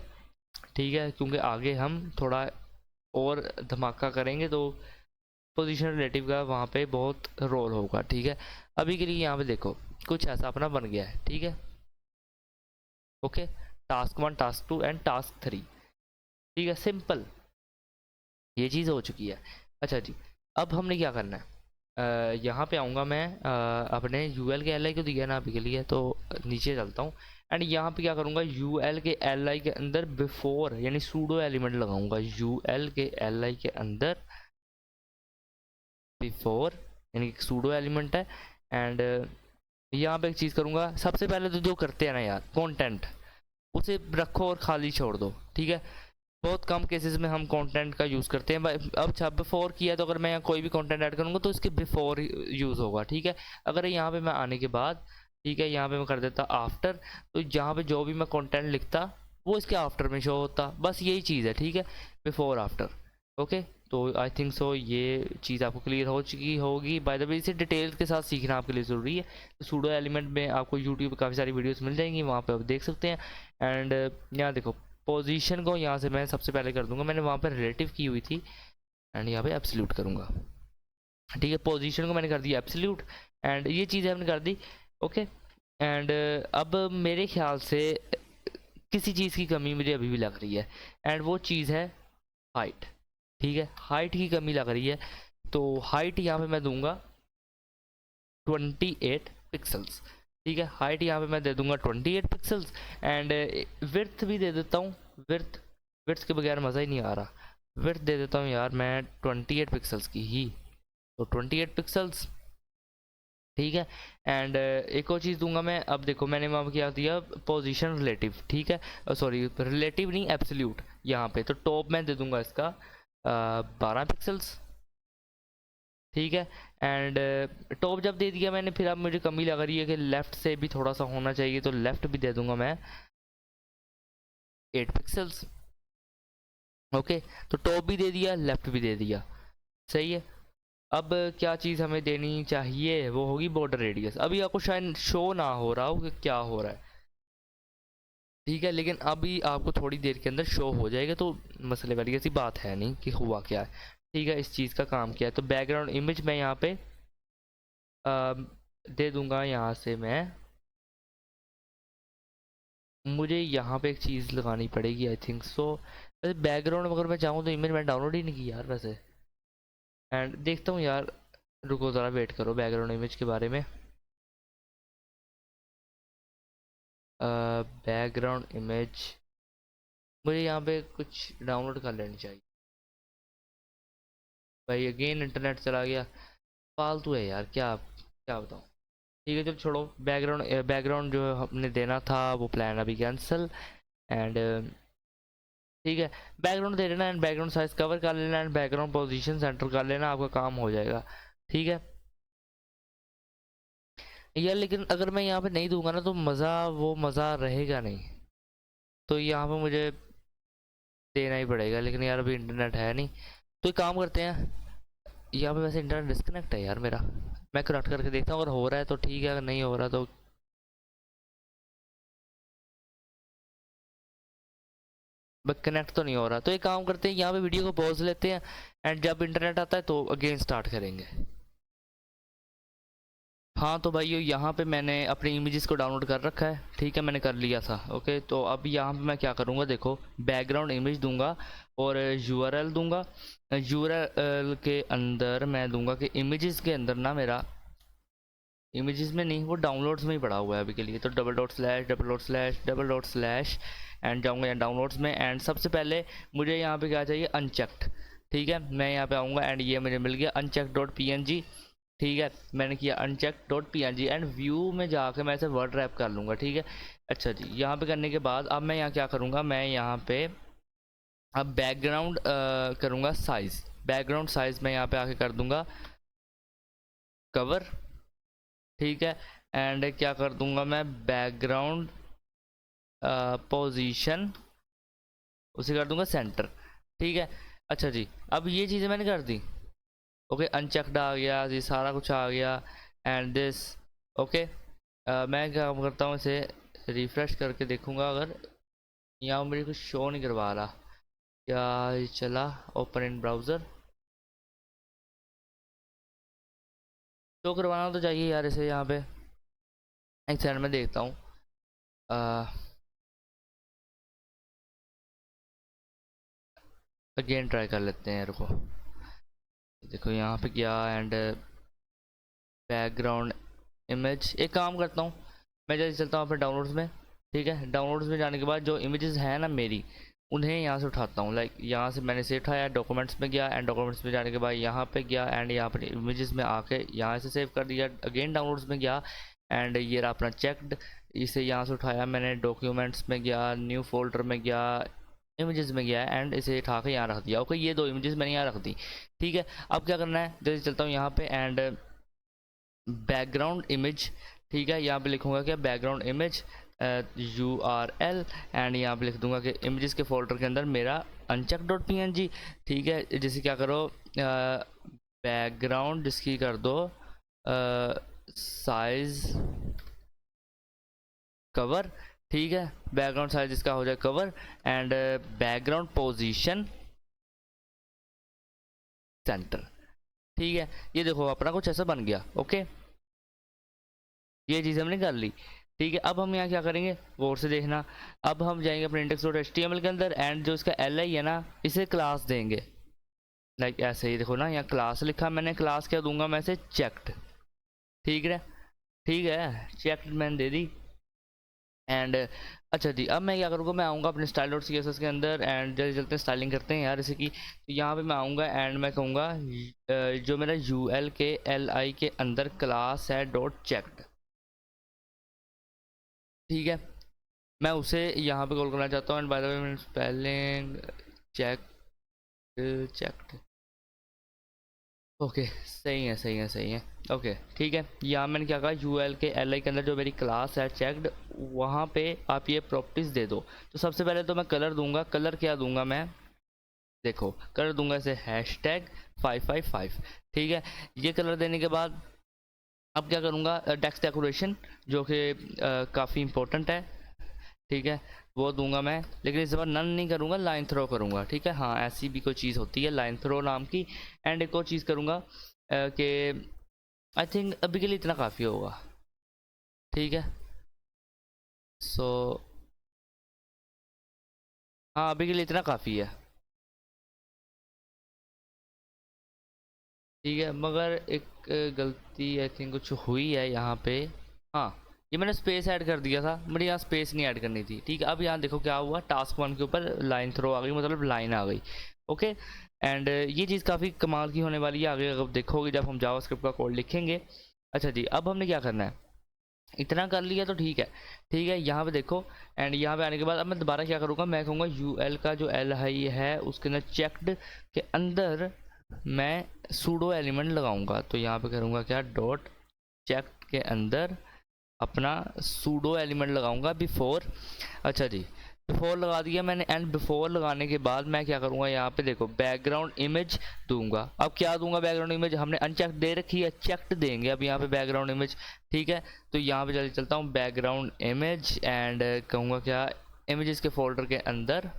ठीक है, क्योंकि आगे हम थोड़ा और धमाका करेंगे, तो पोजीशन रिलेटिव का वहाँ पे बहुत रोल होगा, ठीक है। अभी के लिए यहाँ पे देखो कुछ ऐसा अपना बन गया है, ठीक है। Okay, task 1, task 2 and task 3, ठीक है, सिंपल ये चीज़ हो चुकी है। अच्छा जी, अब हमने क्या करना है, यहाँ पे आऊँगा मैं, अपने UL के LI को दिया ना अभी के लिए, तो नीचे चलता हूँ। एंड यहाँ पे क्या करूँगा, UL के LI के अंदर बिफोर यानी सूडो एलिमेंट लगाऊंगा, UL के LI के अंदर बिफोर, यानी कि सूडो एलिमेंट है। एंड यहाँ पे एक चीज़ करूँगा, सबसे पहले तो जो करते हैं ना यार, कंटेंट उसे रखो और खाली छोड़ दो, ठीक है। बहुत कम केसेस में हम कंटेंट का यूज़ करते हैं। अब जब बिफोर किया, तो अगर मैं यहाँ कोई भी कंटेंट ऐड करूँगा तो इसके बिफोर यूज़ होगा, ठीक है। अगर यहाँ पे मैं आने के बाद, ठीक है, यहाँ पे मैं कर देता आफ्टर, तो यहाँ पे जो भी मैं कंटेंट लिखता वो इसके आफ्टर में शो होता, बस यही चीज़ है, ठीक है, बिफोर आफ्टर। ओके, तो आई थिंक सो ये चीज़ आपको क्लियर हो चुकी होगी। बाय द वे इसे डिटेल के साथ सीखना आपके लिए ज़रूरी है। तो सूडो एलिमेंट में आपको यूट्यूब पर काफ़ी सारी वीडियोस मिल जाएंगी, वहाँ पे आप देख सकते हैं। एंड यहाँ देखो पोजीशन को यहाँ से मैं सबसे पहले कर दूंगा, मैंने वहाँ पर रिलेटिव की हुई थी एंड यहाँ पे एब्सोल्यूट करूँगा। ठीक है, पोजीशन को मैंने कर दिया एब्सोल्यूट एंड ये चीज़ हमने कर दी। ओके एंड अब मेरे ख्याल से किसी चीज़ की कमी मुझे अभी भी लग रही है एंड वो चीज़ है हाइट। ठीक है, हाइट की कमी लग रही है, तो हाइट यहाँ पे मैं दूंगा 28 पिक्सल्स। ठीक है, हाइट यहाँ पे मैं दे दूंगा 28 पिक्सल्स एंड विड्थ भी दे देता हूँ। विड्थ के बगैर मज़ा ही नहीं आ रहा। विड्थ दे देता हूँ यार मैं 28 पिक्सल्स की ही, तो 28 पिक्सल्स। ठीक है एंड एक और चीज़ दूंगा मैं। अब देखो मैंने वहाँ क्या दिया, पोजीशन रिलेटिव। ठीक है, सॉरी रिलेटिव नहीं एब्सोल्यूट यहाँ पे। तो टॉप मैं दे दूंगा इसका 12 पिक्सल्स। ठीक है एंड टॉप जब दे दिया मैंने, फिर अब मुझे कमी लग रही है कि लेफ़्ट से भी थोड़ा सा होना चाहिए, तो लेफ़्ट भी दे दूंगा मैं 8 पिक्सल्स। ओके, तो टॉप भी दे दिया, लेफ़्ट भी दे दिया, सही है। अब क्या चीज़ हमें देनी चाहिए, वो होगी बॉर्डर रेडियस। अभी आपको शायद शो ना हो रहा हो कि क्या हो रहा है, ठीक है, लेकिन अभी आपको थोड़ी देर के अंदर शो हो जाएगा, तो मसले वाली ऐसी बात है नहीं कि हुआ क्या है। ठीक है, इस चीज़ का काम किया है। तो बैकग्राउंड इमेज मैं यहाँ पे दे दूंगा, यहाँ से मैं, मुझे यहाँ पे एक चीज़ लगानी पड़ेगी आई थिंक सो। वैसे बैकग्राउंड अगर मैं चाहूँ तो इमेज मैं डाउनलोड ही नहीं की यार वैसे, एंड देखता हूँ यार, रुको ज़रा वेट करो बैकग्राउंड इमेज के बारे में। बैकग्राउंड इमेज मुझे यहाँ पे कुछ डाउनलोड कर लेनी चाहिए। भाई अगेन इंटरनेट चला गया, फालतू है यार, क्या क्या बताऊँ। ठीक है, जब छोड़ो, बैकग्राउंड जो हमने देना था वो प्लान अभी कैंसिल एंड ठीक है, बैकग्राउंड दे देना एंड बैकग्राउंड साइज कवर कर लेना एंड बैकग्राउंड पोजीशन सेंटर कर लेना, आपका काम हो जाएगा। ठीक है यार, लेकिन अगर मैं यहाँ पे नहीं दूंगा ना तो वो मज़ा रहेगा नहीं, तो यहाँ पे मुझे देना ही पड़ेगा। लेकिन यार अभी इंटरनेट है नहीं, तो एक काम करते हैं, यहाँ पे वैसे इंटरनेट डिस्कनेक्ट है यार मेरा, मैं कनेक्ट करके देखता हूँ, अगर हो रहा है तो ठीक है, अगर नहीं हो रहा तो कनेक्ट तो नहीं हो रहा। तो एक काम करते हैं, यहाँ पे वीडियो को पॉज लेते हैं एंड जब इंटरनेट आता है तो अगेन स्टार्ट करेंगे। हाँ तो भाइयों, यहाँ पे मैंने अपनी इमेजेस को डाउनलोड कर रखा है। ठीक है, मैंने कर लिया था। ओके, तो अब यहाँ पे मैं क्या करूँगा, देखो बैकग्राउंड इमेज दूंगा और यूआरएल दूंगा। यूआरएल के अंदर मैं दूंगा कि इमेजेस के अंदर ना, मेरा इमेजेस में नहीं, वो डाउनलोड्स में ही पड़ा हुआ है अभी के लिए। तो double dot slash double dot slash double dot slash and जाऊँगा यहाँ डाउनलोड्स में एंड सबसे पहले मुझे यहाँ पे क्या चाहिए, अनचेक्ड। ठीक है, मैं यहाँ पे आऊँगा एंड ये मुझे मिल गया अनचेक डॉट पी। ठीक है, मैंने किया uncheck dot P and view में जाके मैं इसे वर्ड रैप कर लूँगा। ठीक है, अच्छा जी, यहाँ पे करने के बाद अब मैं यहाँ क्या करूँगा, मैं यहाँ पे अब बैकग्राउंड करूँगा साइज़। बैकग्राउंड साइज़ मैं यहाँ पे आके कर दूँगा कवर। ठीक है, एंड क्या कर दूँगा मैं, बैकग्राउंड पोजीशन उसे कर दूँगा सेंटर। ठीक है, अच्छा जी, अब ये चीज़ें मैंने कर दी। ओके, अनचेक्ड आ गया जी, सारा कुछ आ गया एंड दिस। ओके, मैं क्या करता हूँ, इसे रिफ़्रेश करके देखूँगा, अगर यहाँ मुझे कुछ शो नहीं करवा रहा, क्या ये चला, ओपन इन ब्राउज़र, शो करवाना तो चाहिए यार इसे। यहाँ पे एक सेकंड में देखता हूँ, अगेन ट्राई कर लेते हैं, रुको। देखो यहाँ पे गया एंड बैकग्राउंड इमेज, एक काम करता हूँ, मैं जैसे चलता हूँ अपने डाउनलोड्स में। ठीक है, डाउनलोड्स में जाने के बाद जो इमेजेस हैं ना मेरी, उन्हें यहाँ से उठाता हूँ। लाइक यहाँ से मैंने से उठाया, डॉक्यूमेंट्स में गया एंड डॉक्यूमेंट्स में जाने के बाद यहाँ पे गया एंड यहाँ पर इमेजेस में आके यहाँ से सेव कर दिया। अगेन डाउनलोड्स में गया एंड ये रहा अपना चेक्ड, इसे यहाँ से उठाया मैंने, डॉक्यूमेंट्स में गया, न्यू फोल्डर में गया, इमेजेस में गया एंड इसे उठा के यहाँ रख दिया। ओके, ये दो इमेजेस मैंने यहाँ रख दी। ठीक है, अब क्या करना है, जैसे चलता हूँ यहाँ पे एंड बैकग्राउंड इमेज। ठीक है, यहाँ पे लिखूंगा क्या, बैकग्राउंड इमेज। URL एंड यहाँ पे लिख दूंगा कि इमेजेस के फोल्डर के अंदर मेरा uncheck.png। ठीक है, जैसे क्या करो बैकग्राउंड जिसकी कर दो साइज कवर। ठीक है, बैकग्राउंड साइज इसका हो जाए cover and background position centre. ठीक है, ये देखो अपना कुछ ऐसा बन गया। ओके, ये चीज़ हमने कर ली। ठीक है, अब हम यहाँ क्या करेंगे गौर से देखना। अब हम जाएंगे अपने index.html के अंदर एंड जो इसका li है ना इसे क्लास देंगे। लाइक ऐसे ही देखो ना, यहाँ क्लास लिखा मैंने, क्लास क्या दूंगा मैं इसे चेक्ड। ठीक है, ठीक है, चेक्ड मैंने दे दी एंड अच्छा जी, अब मैं क्या करूँगा, मैं आऊँगा अपने स्टाइल डॉट CSS के अंदर एंड जल्दी चलते हैं स्टाइलिंग करते हैं यार जैसे कि यहाँ पे मैं आऊँगा एंड मैं कहूँगा जो मेरा UL के LI के अंदर क्लास है डॉट चेक्ड। ठीक है, मैं उसे यहाँ पे कॉल करना चाहता हूँ and by the way spelling check checked. Okay, सही है सही है सही है। ओके ठीक है, यहाँ मैंने क्या कहा UL के LI के अंदर जो मेरी क्लास है चेक्ड, वहाँ पे आप ये प्रॉपर्टीज़ दे दो। तो सबसे पहले तो मैं कलर दूंगा। कलर क्या दूंगा मैं, देखो कलर दूंगा इसे #555। ठीक है, ये कलर देने के बाद अब क्या करूँगा टेक्स्ट डेकोरेशन जो कि काफ़ी इंपॉर्टेंट है। ठीक है, वो दूंगा मैं, लेकिन इस बार नन नहीं करूँगा, लाइन थ्रो करूँगा। ठीक है, हाँ ऐसी भी कोई चीज़ होती है लाइन थ्रो नाम की। एंड एक और चीज़ करूँगा कि आई थिंक अभी के लिए इतना काफ़ी होगा। ठीक है, सो हाँ अभी के लिए इतना काफ़ी है। ठीक है, मगर एक गलती आई थिंक कुछ हुई है यहाँ पे। हाँ, ये मैंने स्पेस ऐड कर दिया था, मुझे यहाँ स्पेस नहीं ऐड करनी थी। ठीक है, अब यहाँ देखो क्या हुआ, टास्क 1 के ऊपर लाइन थ्रो आ गई, मतलब लाइन आ गई। ओके, एंड ये चीज़ काफ़ी कमाल की होने वाली है आगे अब देखोगे जब हम जावास्क्रिप्ट का कोड लिखेंगे। अच्छा जी, अब हमने क्या करना है, इतना कर लिया तो ठीक है। ठीक है, यहाँ पे देखो एंड यहाँ पे आने के बाद अब मैं दोबारा क्या करूँगा, मैं कहूँगा UL का जो L है उसके अंदर चेक्ड के अंदर मैं सूडो एलिमेंट लगाऊंगा। तो यहाँ पे करूँगा क्या, डॉट चेक्ड के अंदर अपना सूडो एलिमेंट लगाऊंगा बिफोर। अच्छा जी, बिफोर लगा दिया मैंने एंड बिफोर लगाने के बाद मैं क्या करूँगा, यहाँ पे देखो बैकग्राउंड इमेज दूंगा। अब क्या दूंगा, बैकग्राउंड इमेज हमने अनचेक्ड दे रखी है, चेक्ड देंगे अब यहाँ पे बैकग्राउंड इमेज। ठीक है, तो यहाँ पे जल्दी चलता हूँ बैकग्राउंड इमेज एंड कहूँगा क्या, इमेजेस के फोल्डर के अंदर,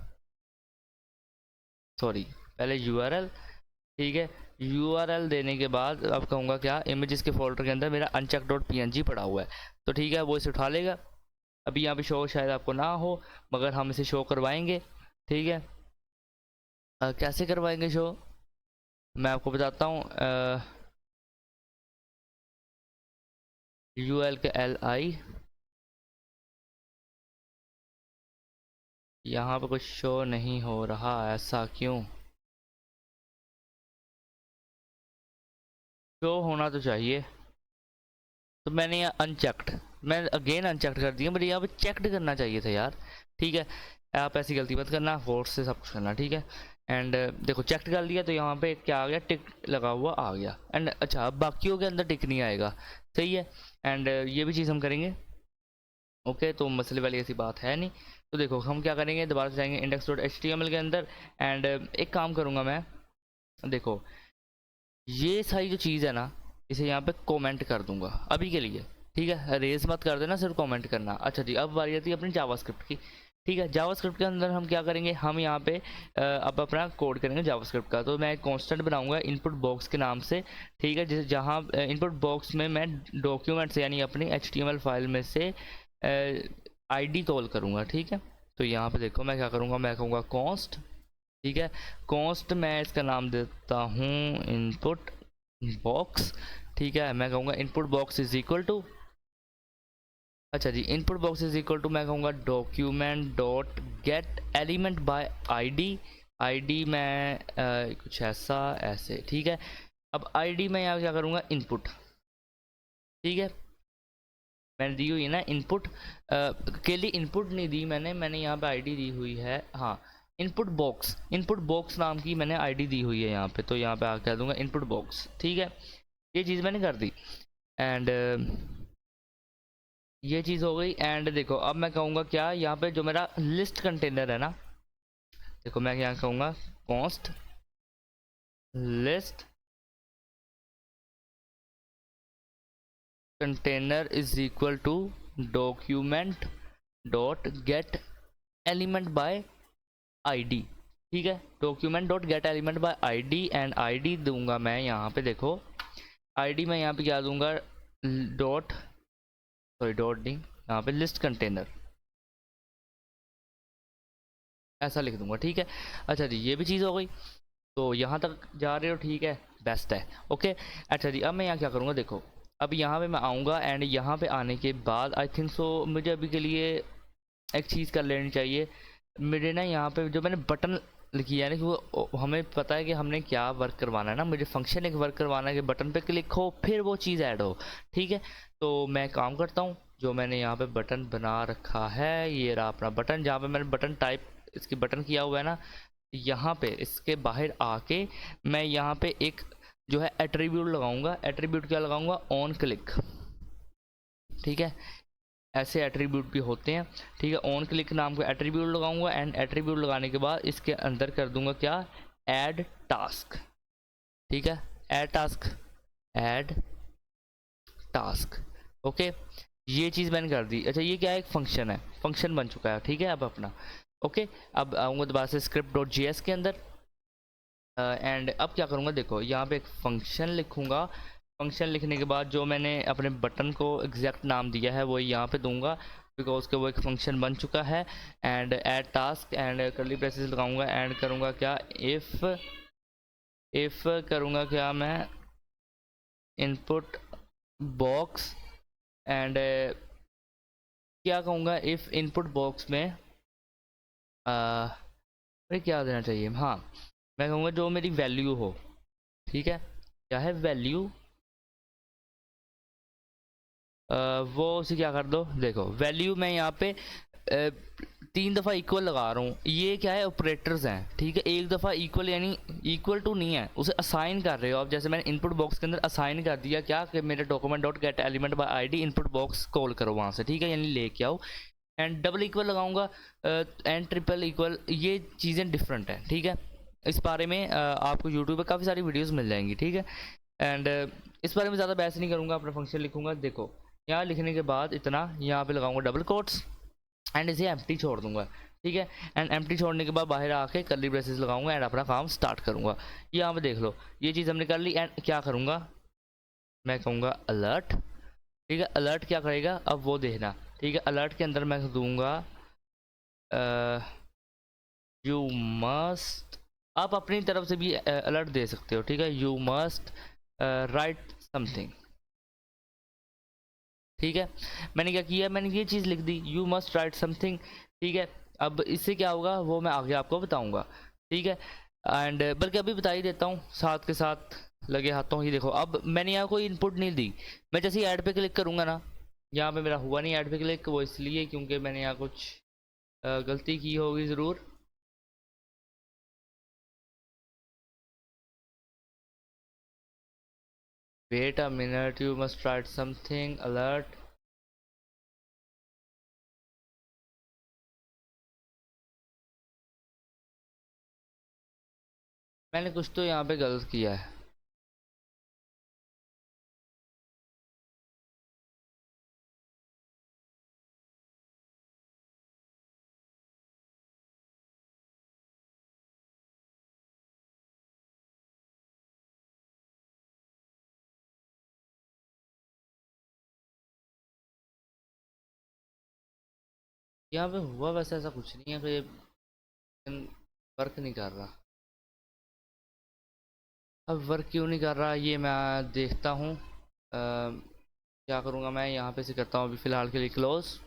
सॉरी पहले URL। ठीक है, URL देने के बाद अब कहूँगा क्या, इमेजेस के फोल्डर के अंदर मेरा uncheck.png पड़ा हुआ है। तो ठीक है, वो इसे उठा लेगा। अभी यहाँ पे शो शायद आपको ना हो, मगर हम इसे शो करवाएंगे। ठीक है, कैसे करवाएंगे शो मैं आपको बताता हूँ। UL के LI, यहाँ पे कुछ शो नहीं हो रहा, ऐसा क्यों, शो होना तो चाहिए। तो मैंने यहाँ अनचेक्ड, मैं अगेन अनचेक्ड कर दिया, मुझे यहाँ पे चेक्ड करना चाहिए था यार। ठीक है, आप ऐसी गलती मत करना, फोर्स से सब कुछ करना। ठीक है, एंड देखो चेक्ड कर लिया तो यहाँ पे क्या आ गया, टिक लगा हुआ आ गया। एंड अच्छा, अब बाकियों के अंदर टिक नहीं आएगा। सही है, एंड ये भी चीज़ हम करेंगे। ओके, तो मसले वाली ऐसी बात है नहीं। तो देखो हम क्या करेंगे, दोबारा से जाएंगे index.html के अंदर एंड एक काम करूँगा मैं, देखो ये सारी जो चीज़ है ना इसे यहाँ पे कमेंट कर दूंगा अभी के लिए। ठीक है, रेज मत कर देना, सिर्फ कमेंट करना। अच्छा जी, अब बारी आती है अपनी जावास्क्रिप्ट की। ठीक है, जावास्क्रिप्ट के अंदर हम क्या करेंगे, हम यहाँ पे अब अपना कोड करेंगे जावास्क्रिप्ट का। तो मैं एक कांस्टेंट बनाऊंगा इनपुट बॉक्स के नाम से। ठीक है, जैसे जहाँ इनपुट बॉक्स में मैं डॉक्यूमेंट से यानी अपनी HTML फाइल में से ID कॉल करूँगा। ठीक है, तो यहाँ पे देखो मैं क्या करूँगा, मैं कहूँगा कॉन्स्ट। ठीक है, कॉन्स्ट मैं इसका नाम देता हूँ इनपुट बॉक्स। ठीक है, मैं कहूँगा input box is equal to, अच्छा जी, input box is equal to मैं कहूँगा document dot get element by ID मैं कुछ ऐसा ऐसे। ठीक है, अब आईडी मैं यहाँ क्या करूँगा, इनपुट। ठीक है, मैंने दी हुई है ना इनपुट के लिए, इनपुट नहीं दी मैंने यहाँ पे आईडी दी हुई है। हाँ, इनपुट बॉक्स नाम की मैंने आईडी दी हुई है यहाँ पे। तो यहाँ पे आ कह दूंगा इनपुट बॉक्स। ठीक है, ये चीज़ मैंने कर दी एंड ये चीज़ हो गई। एंड देखो अब मैं कहूँगा क्या, यहाँ पे जो मेरा लिस्ट कंटेनर है ना, देखो मैं यहाँ कहूँगा const list container is equal to document dot get element by ID. ठीक है, document dot get element by ID, and ID दूंगा मैं यहाँ पे, देखो आईडी मैं यहाँ पे क्या दूंगा, डॉट, सॉरी डॉट नहीं, यहाँ पे लिस्ट कंटेनर ऐसा लिख दूंगा। ठीक है, अच्छा जी ये भी चीज़ हो गई। तो यहाँ तक जा रहे हो, ठीक है, बेस्ट है, ओके। अच्छा जी अब मैं यहाँ क्या करूँगा, देखो अब यहाँ पे मैं आऊँगा, एंड यहाँ पे आने के बाद आई थिंक सो मुझे अभी के लिए एक चीज़ कर लेनी चाहिए। मेरे ना यहाँ पे जो मैंने बटन लिखी है ना, कि वो हमें पता है कि हमने क्या वर्क करवाना है ना, मुझे फंक्शन एक वर्क करवाना है कि बटन पे क्लिक हो फिर वो चीज़ ऐड हो। ठीक है, तो मैं काम करता हूँ, जो मैंने यहाँ पे बटन बना रखा है, ये रहा अपना बटन, जहाँ पे मैंने बटन टाइप इसकी बटन किया हुआ है ना, यहाँ पे इसके बाहर आके मैं यहाँ पे एक जो है एट्रीब्यूट लगाऊंगा। एट्रीब्यूट क्या लगाऊंगा, ऑन क्लिक। ठीक है, ऐसे एट्रीब्यूट भी होते हैं। ठीक है, ऑन क्लिक नाम का एट्रीब्यूट लगाऊंगा, एंड एट्रीब्यूट लगाने के बाद इसके अंदर कर दूंगा क्या, ऐड टास्क। ठीक है, add task, add task, okay. ये चीज़ मैंने कर दी। अच्छा ये क्या है, एक फंक्शन है, फंक्शन बन चुका है। ठीक है, अब अपना ओके। अब आऊँगा दोबारा से स्क्रिप्ट डॉट जी एस के अंदर, एंड अब क्या करूँगा, देखो यहाँ पे एक फंक्शन लिखूँगा। फंक्शन लिखने के बाद जो मैंने अपने बटन को एग्जैक्ट नाम दिया है वो यहाँ पे दूंगा, बिकॉज के वो एक फंक्शन बन चुका है। एंड ऐड टास्क, एंड करली ब्रेसेस लगाऊंगा, एंड करूँगा क्या, इफ़ करूँगा क्या मैं, इनपुट बॉक्स, एंड क्या कहूँगा, इफ़ इनपुट बॉक्स में अरे क्या देना चाहिए, हाँ मैं कहूँगा जो मेरी वैल्यू हो। ठीक है, क्या है वैल्यू, वो उसे क्या कर दो, देखो वैल्यू मैं यहाँ पे 3 दफ़ा इक्वल लगा रहा हूँ। ये क्या है, ऑपरेटर्स हैं। ठीक है, एक दफ़ा इक्वल यानी इक्वल टू नहीं है, उसे असाइन कर रहे हो आप। जैसे मैंने इनपुट बॉक्स के अंदर असाइन कर दिया क्या, कि मेरे document dot get element by ID input box call करो वहाँ से। ठीक है, यानी लेके आओ। एंड डबल इक्वल लगाऊंगा, एंड ट्रिपल इक्वल, ये चीज़ें डिफरेंट हैं। ठीक है, इस बारे में आपको यूट्यूब पर काफ़ी सारी वीडियोज़ मिल जाएंगी। ठीक है, एंड इस बारे में ज़्यादा बहस नहीं करूँगा, अपना फंक्शन लिखूँगा। देखो यहाँ लिखने के बाद इतना यहाँ पे लगाऊंगा डबल कोट्स, एंड इसे एम्प्टी छोड़ दूंगा। ठीक है, एंड एम्प्टी छोड़ने के बाद बाहर आके कर्ली ब्रेसेस लगाऊंगा, एंड अपना काम स्टार्ट करूंगा। यहाँ पे देख लो ये चीज़ हमने कर ली। एंड क्या करूंगा, मैं कहूँगा अलर्ट। ठीक है, अलर्ट क्या करेगा अब वो देखना। ठीक है, अलर्ट के अंदर मैं दूंगा यू मस्ट, आप अपनी तरफ से भी अलर्ट दे सकते हो। ठीक है, यू मस्ट राइट समथिंग। ठीक है, मैंने क्या किया, मैंने ये चीज़ लिख दी, यू मस्ट राइट समथिंग। ठीक है, अब इससे क्या होगा वो मैं आगे आपको बताऊंगा। ठीक है, एंड बल्कि अभी बता ही देता हूँ साथ के साथ लगे हाथों ही। देखो अब मैंने यहाँ कोई इनपुट नहीं दी, मैं जैसे ही ऐड पे क्लिक करूँगा ना, यहाँ पे मेरा हुआ नहीं ऐड पे क्लिक, वो इसलिए क्योंकि मैंने यहाँ कुछ गलती की होगी ज़रूर। Wait a minute, you must write something alert. मैंने कुछ तो यहाँ पे गलत किया है। यहाँ पे हुआ वैसे ऐसा कुछ नहीं है कि वर्क नहीं कर रहा। अब वर्क क्यों नहीं कर रहा ये मैं देखता हूँ। क्या करूँगा मैं, यहाँ पे से करता हूँ अभी फ़िलहाल के लिए क्लोज।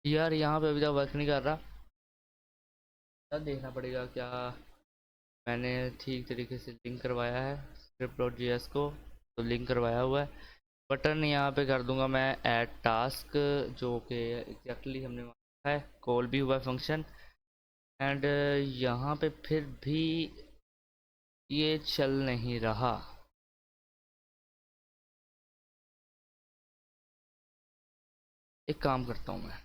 यार यहाँ पे अभी तक वर्क नहीं कर रहा, तब देखना पड़ेगा क्या मैंने ठीक तरीके से लिंक करवाया है स्क्रिप्ट डॉट जी एस को, तो लिंक करवाया हुआ है। बटन यहाँ पे कर दूंगा मैं ऐड टास्क, जो कि एग्जैक्टली हमने है कॉल भी हुआ फंक्शन। एंड यहाँ पे फिर भी ये चल नहीं रहा। एक काम करता हूँ मैं,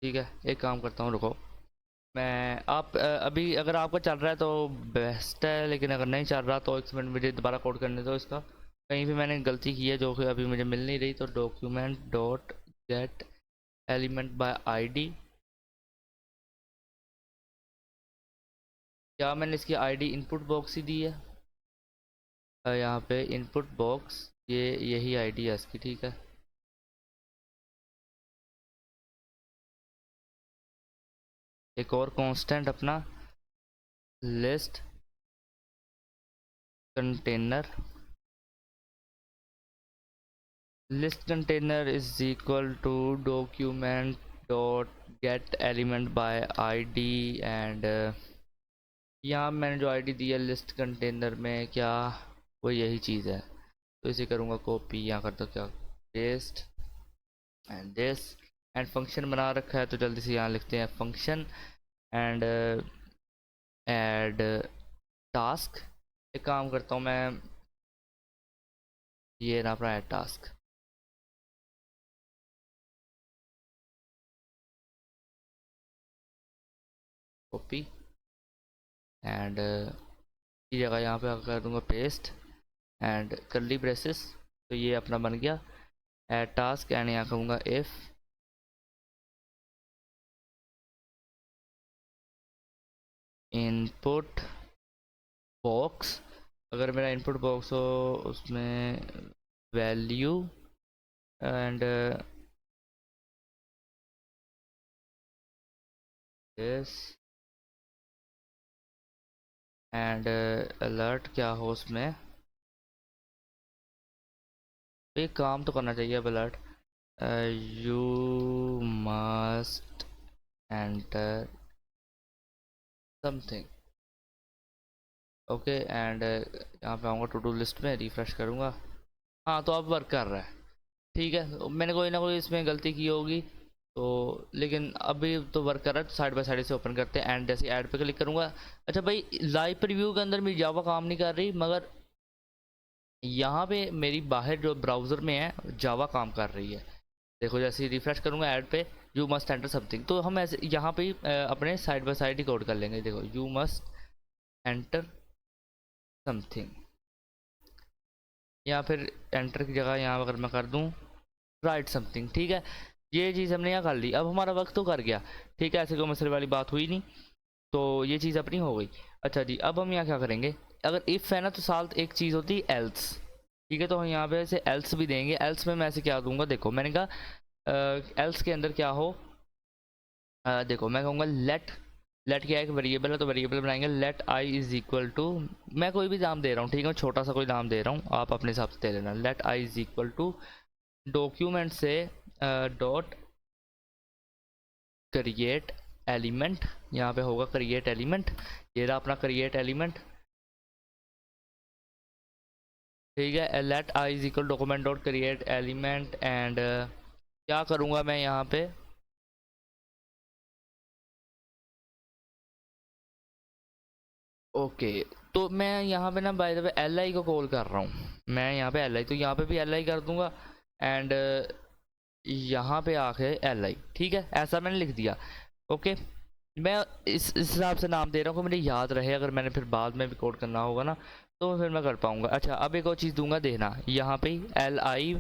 ठीक है एक काम करता हूँ, रुको। मैं आप अभी अगर आपका चल रहा है तो बेस्ट है, लेकिन अगर नहीं चल रहा तो एक मिनट मुझे दोबारा कोड करने दो इसका। कहीं भी मैंने गलती की है जो कि अभी मुझे मिल नहीं रही, तो document dot get element by ID. क्या मैंने इसकी आईडी इनपुट बॉक्स ही दी है? यहाँ पे इनपुट बॉक्स, ये यही आईडी है इसकी, ठीक है। एक और कांस्टेंट अपना list container, list container is equal to document dot get element by ID. And यहाँ मैंने जो आईडी दी है लिस्ट कंटेनर में, क्या वो यही चीज़ है? तो इसे करूँगा कॉपी, यहाँ कर दो क्या, paste and this. And function बना रखा है तो जल्दी से यहाँ लिखते हैं फंक्शन एंड ऐड टास्क। एक काम करता हूँ मैं, ये ना अपना ऐड टास्क, कॉपी एंड की जगह यहाँ पे कर दूँगा पेस्ट एंड कर्ली ब्रेसेस। तो ये अपना बन गया ऐड टास्क। एंड यहाँ कहूँगा इफ़ इनपुट बॉक्स, अगर मेरा इनपुट बॉक्स हो उसमें value and this and alert क्या हो उसमें, तो ये काम तो करना चाहिए अब alert. You must enter something, okay. And यहाँ पे आऊँगा टू डू लिस्ट में, रिफ्रेश करूँगा। हाँ तो अब वर्क कर रहा है, ठीक है। मैंने कोई ना कोई इसमें गलती की होगी तो, लेकिन अभी तो वर्क कर रहा है। तो साइड बाय साइड से ओपन करते हैं एंड जैसे ऐड पे क्लिक करूँगा। अच्छा भाई, लाइव प्रीव्यू के अंदर मेरी जावा काम नहीं कर रही, मगर यहाँ पे मेरी बाहर जो ब्राउज़र में है जावा काम कर रही है। देखो जैसे ही रिफ्रेश करूँगा ऐड पे, यू मस्ट एंटर समथिंग, तो हम ऐसे यहाँ पे ही अपने side by side he code कर लेंगे। देखो यू मस्ट एंटर समथिंग, या फिर एंटर की जगह यहाँ अगर मैं कर दूँ राइट समथिंग, ठीक है। ये चीज़ हमने यहाँ कर ली, अब हमारा वक्त तो कर गया, ठीक है, ऐसे कोई मसले वाली बात हुई नहीं। तो ये चीज़ अपनी हो गई। अच्छा जी, अब हम यहाँ क्या करेंगे, अगर इफ़ है ना तो साथ एक चीज़ होती है एल्स, ठीक है। तो हम यहाँ पे ऐसे एल्स भी देंगे। एल्स में मैं ऐसे क्या दूंगा, देखो मैंने कहा एल्स के अंदर क्या हो, देखो मैं कहूँगा लेट, लेट क्या है, एक वेरिएबल है तो वेरिएबल बनाएंगे let i is equal to, मैं कोई भी नाम दे रहा हूँ, ठीक है, छोटा सा कोई नाम दे रहा हूँ, आप अपने हिसाब से दे लेना। Let i is equal to document से डॉट क्रिएट एलिमेंट, यहाँ पे होगा क्रिएट एलिमेंट, ये रहा अपना क्रिएट एलिमेंट, ठीक है। Let i is equal document dot create element. And क्या करूँगा मैं यहाँ पे, ओके तो मैं यहाँ पे ना bye the way L I को कॉल कर रहा हूँ। मैं यहाँ पे एल आई, तो यहाँ पे भी एल आई कर दूंगा एंड यहाँ पे आके एल आई, ठीक है, ऐसा मैंने लिख दिया। ओके, मैं इस हिसाब से नाम दे रहा हूँ कि मुझे याद रहे, अगर मैंने फिर बाद में भी कोड करना होगा ना तो फिर मैं कर पाऊँगा। अच्छा अब एक और चीज़ दूंगा, देखना यहाँ पे एल आई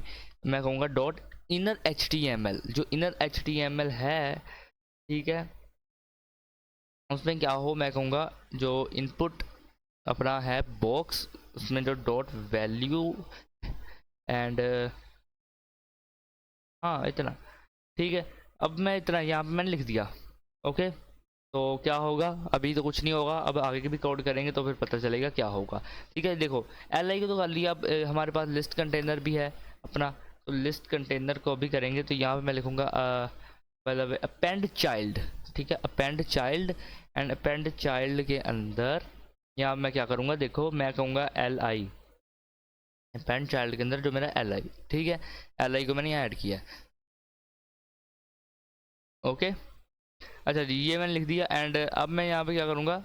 मैं कहूँगा dot inner H T M L, जो inner H T M L है, ठीक है, उसमें क्या हो, मैं कहूँगा जो इनपुट अपना है बॉक्स, उसमें जो डॉट वैल्यू एंड हाँ इतना, ठीक है। अब मैं इतना यहाँ पे मैंने लिख दिया, ओके। तो क्या होगा, अभी तो कुछ नहीं होगा, अब आगे के भी कोड करेंगे तो फिर पता चलेगा क्या होगा, ठीक है। देखो एल आई को तो कर लिया, अब हमारे पास लिस्ट कंटेनर भी है अपना, तो लिस्ट कंटेनर को भी करेंगे। तो यहाँ पे मैं लिखूँगा मतलब अपेंड चाइल्ड, ठीक है, append child. And append child के अंदर यहाँ मैं क्या करूँगा, देखो मैं कहूँगा एल आई, अपेंड चाइल्ड के अंदर जो मेरा एल आई, ठीक है, एल आई को मैंने यहाँ ऐड किया है। ओके, अच्छा जी, ये मैंने लिख दिया। एंड अब मैं यहाँ पे क्या करूँगा,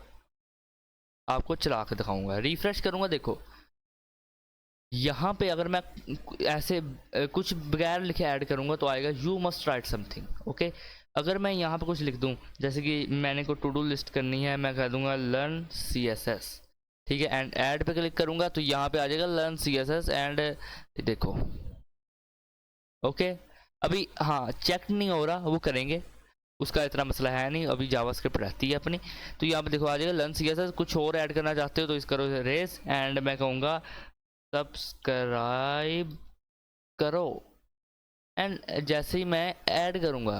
आपको चला के दिखाऊंगा, रिफ्रेश करूँगा। देखो यहाँ पे अगर मैं ऐसे कुछ बगैर लिखे ऐड करूँगा तो आएगा you must write something. Okay, अगर मैं यहाँ पे कुछ लिख दूँ, जैसे कि मैंने को टू डू लिस्ट करनी है, मैं कह दूँगा लर्न सी एस एस, ठीक है, एंड ऐड पे क्लिक करूँगा तो यहाँ पे आ जाएगा learn C S S. And देखो ओके, अभी हाँ चेक नहीं हो रहा, वो करेंगे, उसका इतना मसला है नहीं, अभी जावास्क्रिप्ट रहती है अपनी। तो यहाँ पे देखो आ जाएगा लर्न सी एस एस। कुछ और ऐड करना चाहते हो तो इस करो रेस, एंड मैं कहूँगा सब्सक्राइब करो। एंड जैसे ही मैं ऐड करूँगा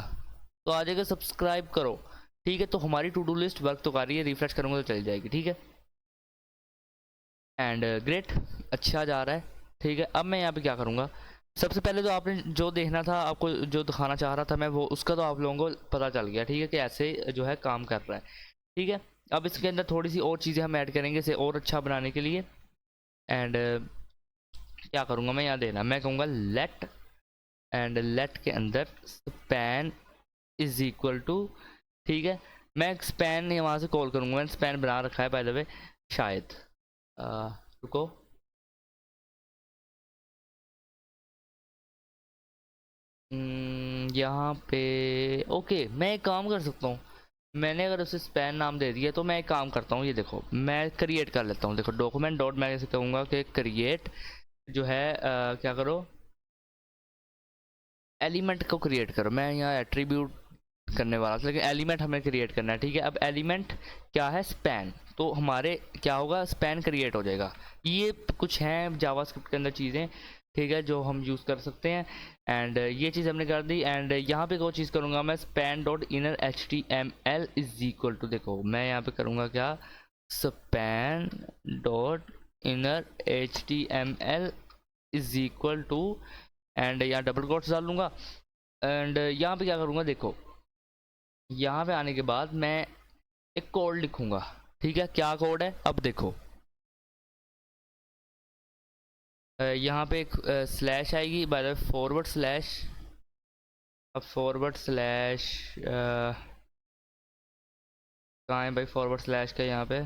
तो आ जाएगा सब्सक्राइब करो, ठीक है। तो हमारी टू डू लिस्ट वर्क तो कर रही है, रिफ्रेश करूँगा तो चल जाएगी, ठीक है। एंड ग्रेट, अच्छा जा रहा है, ठीक है। अब मैं यहाँ पे क्या करूँगा, सबसे पहले तो आपने जो देखना था, आपको जो दिखाना चाह रहा था मैं, वो उसका तो आप लोगों को पता चल गया, ठीक है, कि ऐसे जो है काम कर रहा है, ठीक है। अब इसके अंदर थोड़ी सी और चीज़ें हम ऐड करेंगे इसे और अच्छा बनाने के लिए। एंड क्या करूँगा मैं, यहाँ देना, मैं कहूँगा लेट, एंड लेट के अंदर स्पैन इज इक्वल टू, ठीक है, मैं स्पैन वहाँ से कॉल करूँगा, मैंने स्पैन बना रखा है बाय द वे शायद। रुको, यहाँ पे ओके, मैं एक काम कर सकता हूँ, मैंने अगर उसे स्पैन नाम दे दिया तो मैं एक काम करता हूँ, ये देखो मैं क्रिएट कर लेता हूँ। देखो डॉक्यूमेंट डॉट, मैं ऐसे कहूँगा कि क्रिएट जो है क्या करो, एलिमेंट को क्रिएट करो। मैं यहाँ एट्रीब्यूट करने वाला था, लेकिन एलिमेंट हमें क्रिएट करना है, ठीक है। अब एलिमेंट क्या है, स्पैन, तो हमारे क्या होगा, स्पैन क्रिएट हो जाएगा। ये कुछ हैं जावास्क्रिप्ट के अंदर चीज़ें, ठीक है, जो हम यूज़ कर सकते हैं। एंड ये चीज़ हमने कर दी। एंड यहाँ पे वो चीज़ करूँगा मैं, span dot inner H T M L is equal to, देखो मैं यहाँ पे करूँगा क्या, span dot inner H T M L is equal to, and यहाँ डबल कोट्स डाल लूँगा। एंड यहाँ पे क्या करूँगा, देखो यहाँ पे आने के बाद मैं एक कोड लिखूँगा, ठीक है। क्या कोड है, अब देखो यहाँ पे एक स्लैश आएगी, bye the way forward slash. अब फॉरवर्ड स्लैश कहाँ है भाई, फॉरवर्ड स्लैश का यहाँ पे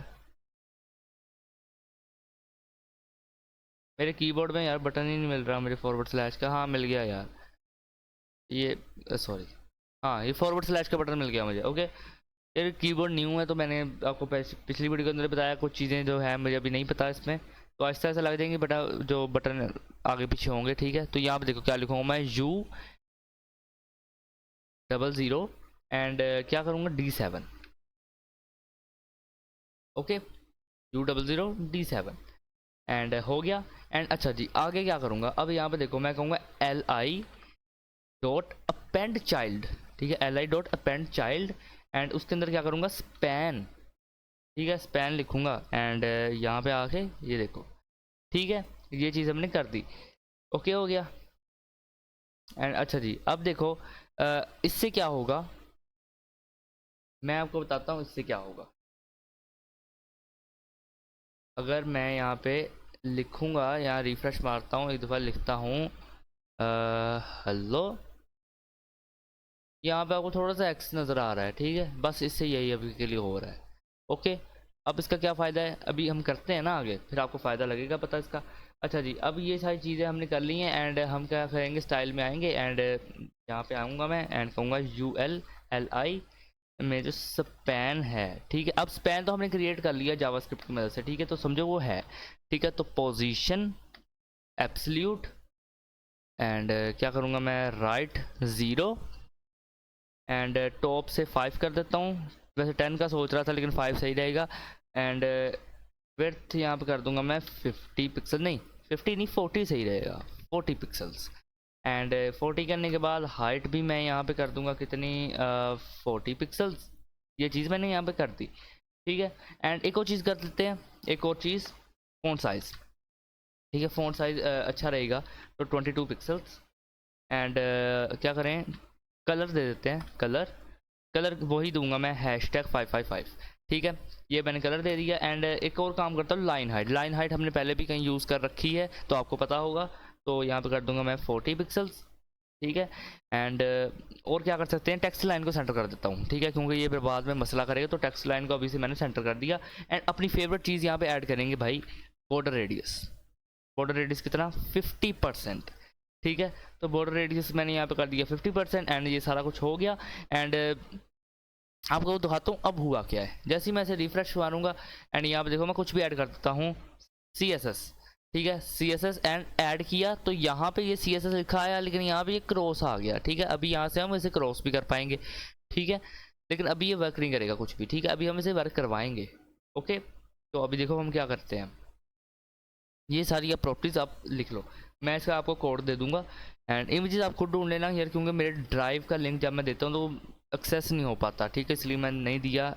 मेरे कीबोर्ड में यार बटन ही नहीं मिल रहा मेरे फॉरवर्ड स्लैश का। हाँ मिल गया यार, ये सॉरी, हाँ ये फॉरवर्ड स्लैश का बटन मिल गया मुझे। ओके, यार कीबोर्ड न्यू है तो मैंने आपको पिछली वीडियो के अंदर बताया, कुछ चीज़ें जो है मुझे अभी नहीं पता इसमें, तो आहिस्ता आहिस्ता लग जाएंगे बटा जो बटन आगे पीछे होंगे, ठीक है। तो यहाँ पे देखो क्या लिखूँगा मैं, U00 एंड क्या करूँगा, D7। Okay, U00 D7 and हो गया। एंड अच्छा जी, आगे क्या करूँगा, अब यहाँ पे देखो मैं कहूँगा LI डॉट अपेंड चाइल्ड, ठीक है, LI dot append child. And उसके अंदर क्या करूँगा, स्पैन, ठीक है, स्पैन लिखूँगा। एंड यहाँ पे आके ये देखो, ठीक है, ये चीज़ हमने कर दी। ओके हो गया। एंड अच्छा जी, अब देखो इससे क्या होगा, मैं आपको बताता हूँ इससे क्या होगा। अगर मैं यहाँ पे लिखूँगा, यहाँ रिफ्रेश मारता हूँ, एक दफ़ा लिखता हूँ हेलो, यहाँ पे आपको थोड़ा सा एक्स नज़र आ रहा है, ठीक है, बस इससे यही अभी के लिए हो रहा है। ओके, अब इसका क्या फ़ायदा है, अभी हम करते हैं ना आगे, फिर आपको फ़ायदा लगेगा पता इसका। अच्छा जी, अब ये सारी चीज़ें हमने कर ली हैं। एंड हम क्या करेंगे, स्टाइल में आएंगे, एंड यहाँ पे आऊँगा मैं, एंड कहूँगा ULLI में जो स्पैन है, ठीक है। अब स्पैन तो हमने क्रिएट कर लिया जावास्क्रिप्ट की मदद से, ठीक है, तो समझो वो है, ठीक है। तो पोजीशन एब्सोल्यूट, एंड क्या करूँगा मैं, राइट 0, एंड टॉप से 5 कर देता हूँ, वैसे 10 का सोच रहा था लेकिन 5 सही रहेगा। एंड विड्थ यहाँ पे कर दूंगा मैं 50 पिक्सल, नहीं 50 नहीं 40 सही रहेगा, 40 पिक्सल्स। एंड 40 करने के बाद हाइट भी मैं यहाँ पे कर दूंगा कितनी, 40 पिक्सल्स। ये चीज़ मैंने यहाँ पे कर दी, ठीक है। एंड एक और चीज़ कर देते हैं, एक और चीज़, फ़ॉन्ट साइज़, ठीक है, फ़ॉन्ट साइज़ अच्छा रहेगा तो 22 पिक्सल्स। एंड क्या करें, कलर दे देते हैं, कलर वही दूंगा मैं, #555, ठीक है, ये मैंने कलर दे दिया। एंड एक और काम करता हूँ, लाइन हाइट। लाइन हाइट हमने पहले भी कहीं यूज़ कर रखी है तो आपको पता होगा, तो यहाँ पे कर दूंगा मैं 40 पिक्सल्स। ठीक है, एंड और क्या कर सकते हैं, टेक्स्ट लाइन को सेंटर कर देता हूँ। ठीक है, क्योंकि ये फिर बाद में मसला करेगा, तो टेक्स्ट लाइन को अभी से मैंने सेंटर कर दिया। एंड अपनी फेवरेट चीज़ यहाँ पे ऐड करेंगे भाई, बॉर्डर रेडियस। बॉर्डर रेडियस कितना, 50%। ठीक है, तो बॉर्डर रेडियस मैंने यहाँ पे कर दिया 50%। एंड ये सारा कुछ हो गया। एंड आपको दिखाता हूँ अब हुआ क्या है। जैसे ही मैं इसे रिफ्रेश मारूंगा एंड यहाँ पे देखो मैं कुछ भी ऐड कर देता हूँ, CSS। ठीक है, CSS एंड ऐड किया तो यहाँ पे ये CSS लिखा आया, लेकिन यहाँ पे ये क्रॉस आ गया। ठीक है, अभी यहाँ से हम इसे क्रॉस भी कर पाएंगे। ठीक है, लेकिन अभी ये वर्क नहीं करेगा कुछ भी। ठीक है, अभी हम इसे वर्क करवाएंगे। ओके, तो अभी देखो हम क्या करते हैं, ये सारी आप प्रॉपर्टीज आप लिख लो, मैं इसका आपको कोड दे दूंगा। एंड इमेजेस आप खुद ढूंढ लेना यार, क्योंकि मेरे ड्राइव का लिंक जब मैं देता हूँ तो एक्सेस नहीं हो पाता। ठीक है, इसलिए मैंने नहीं दिया।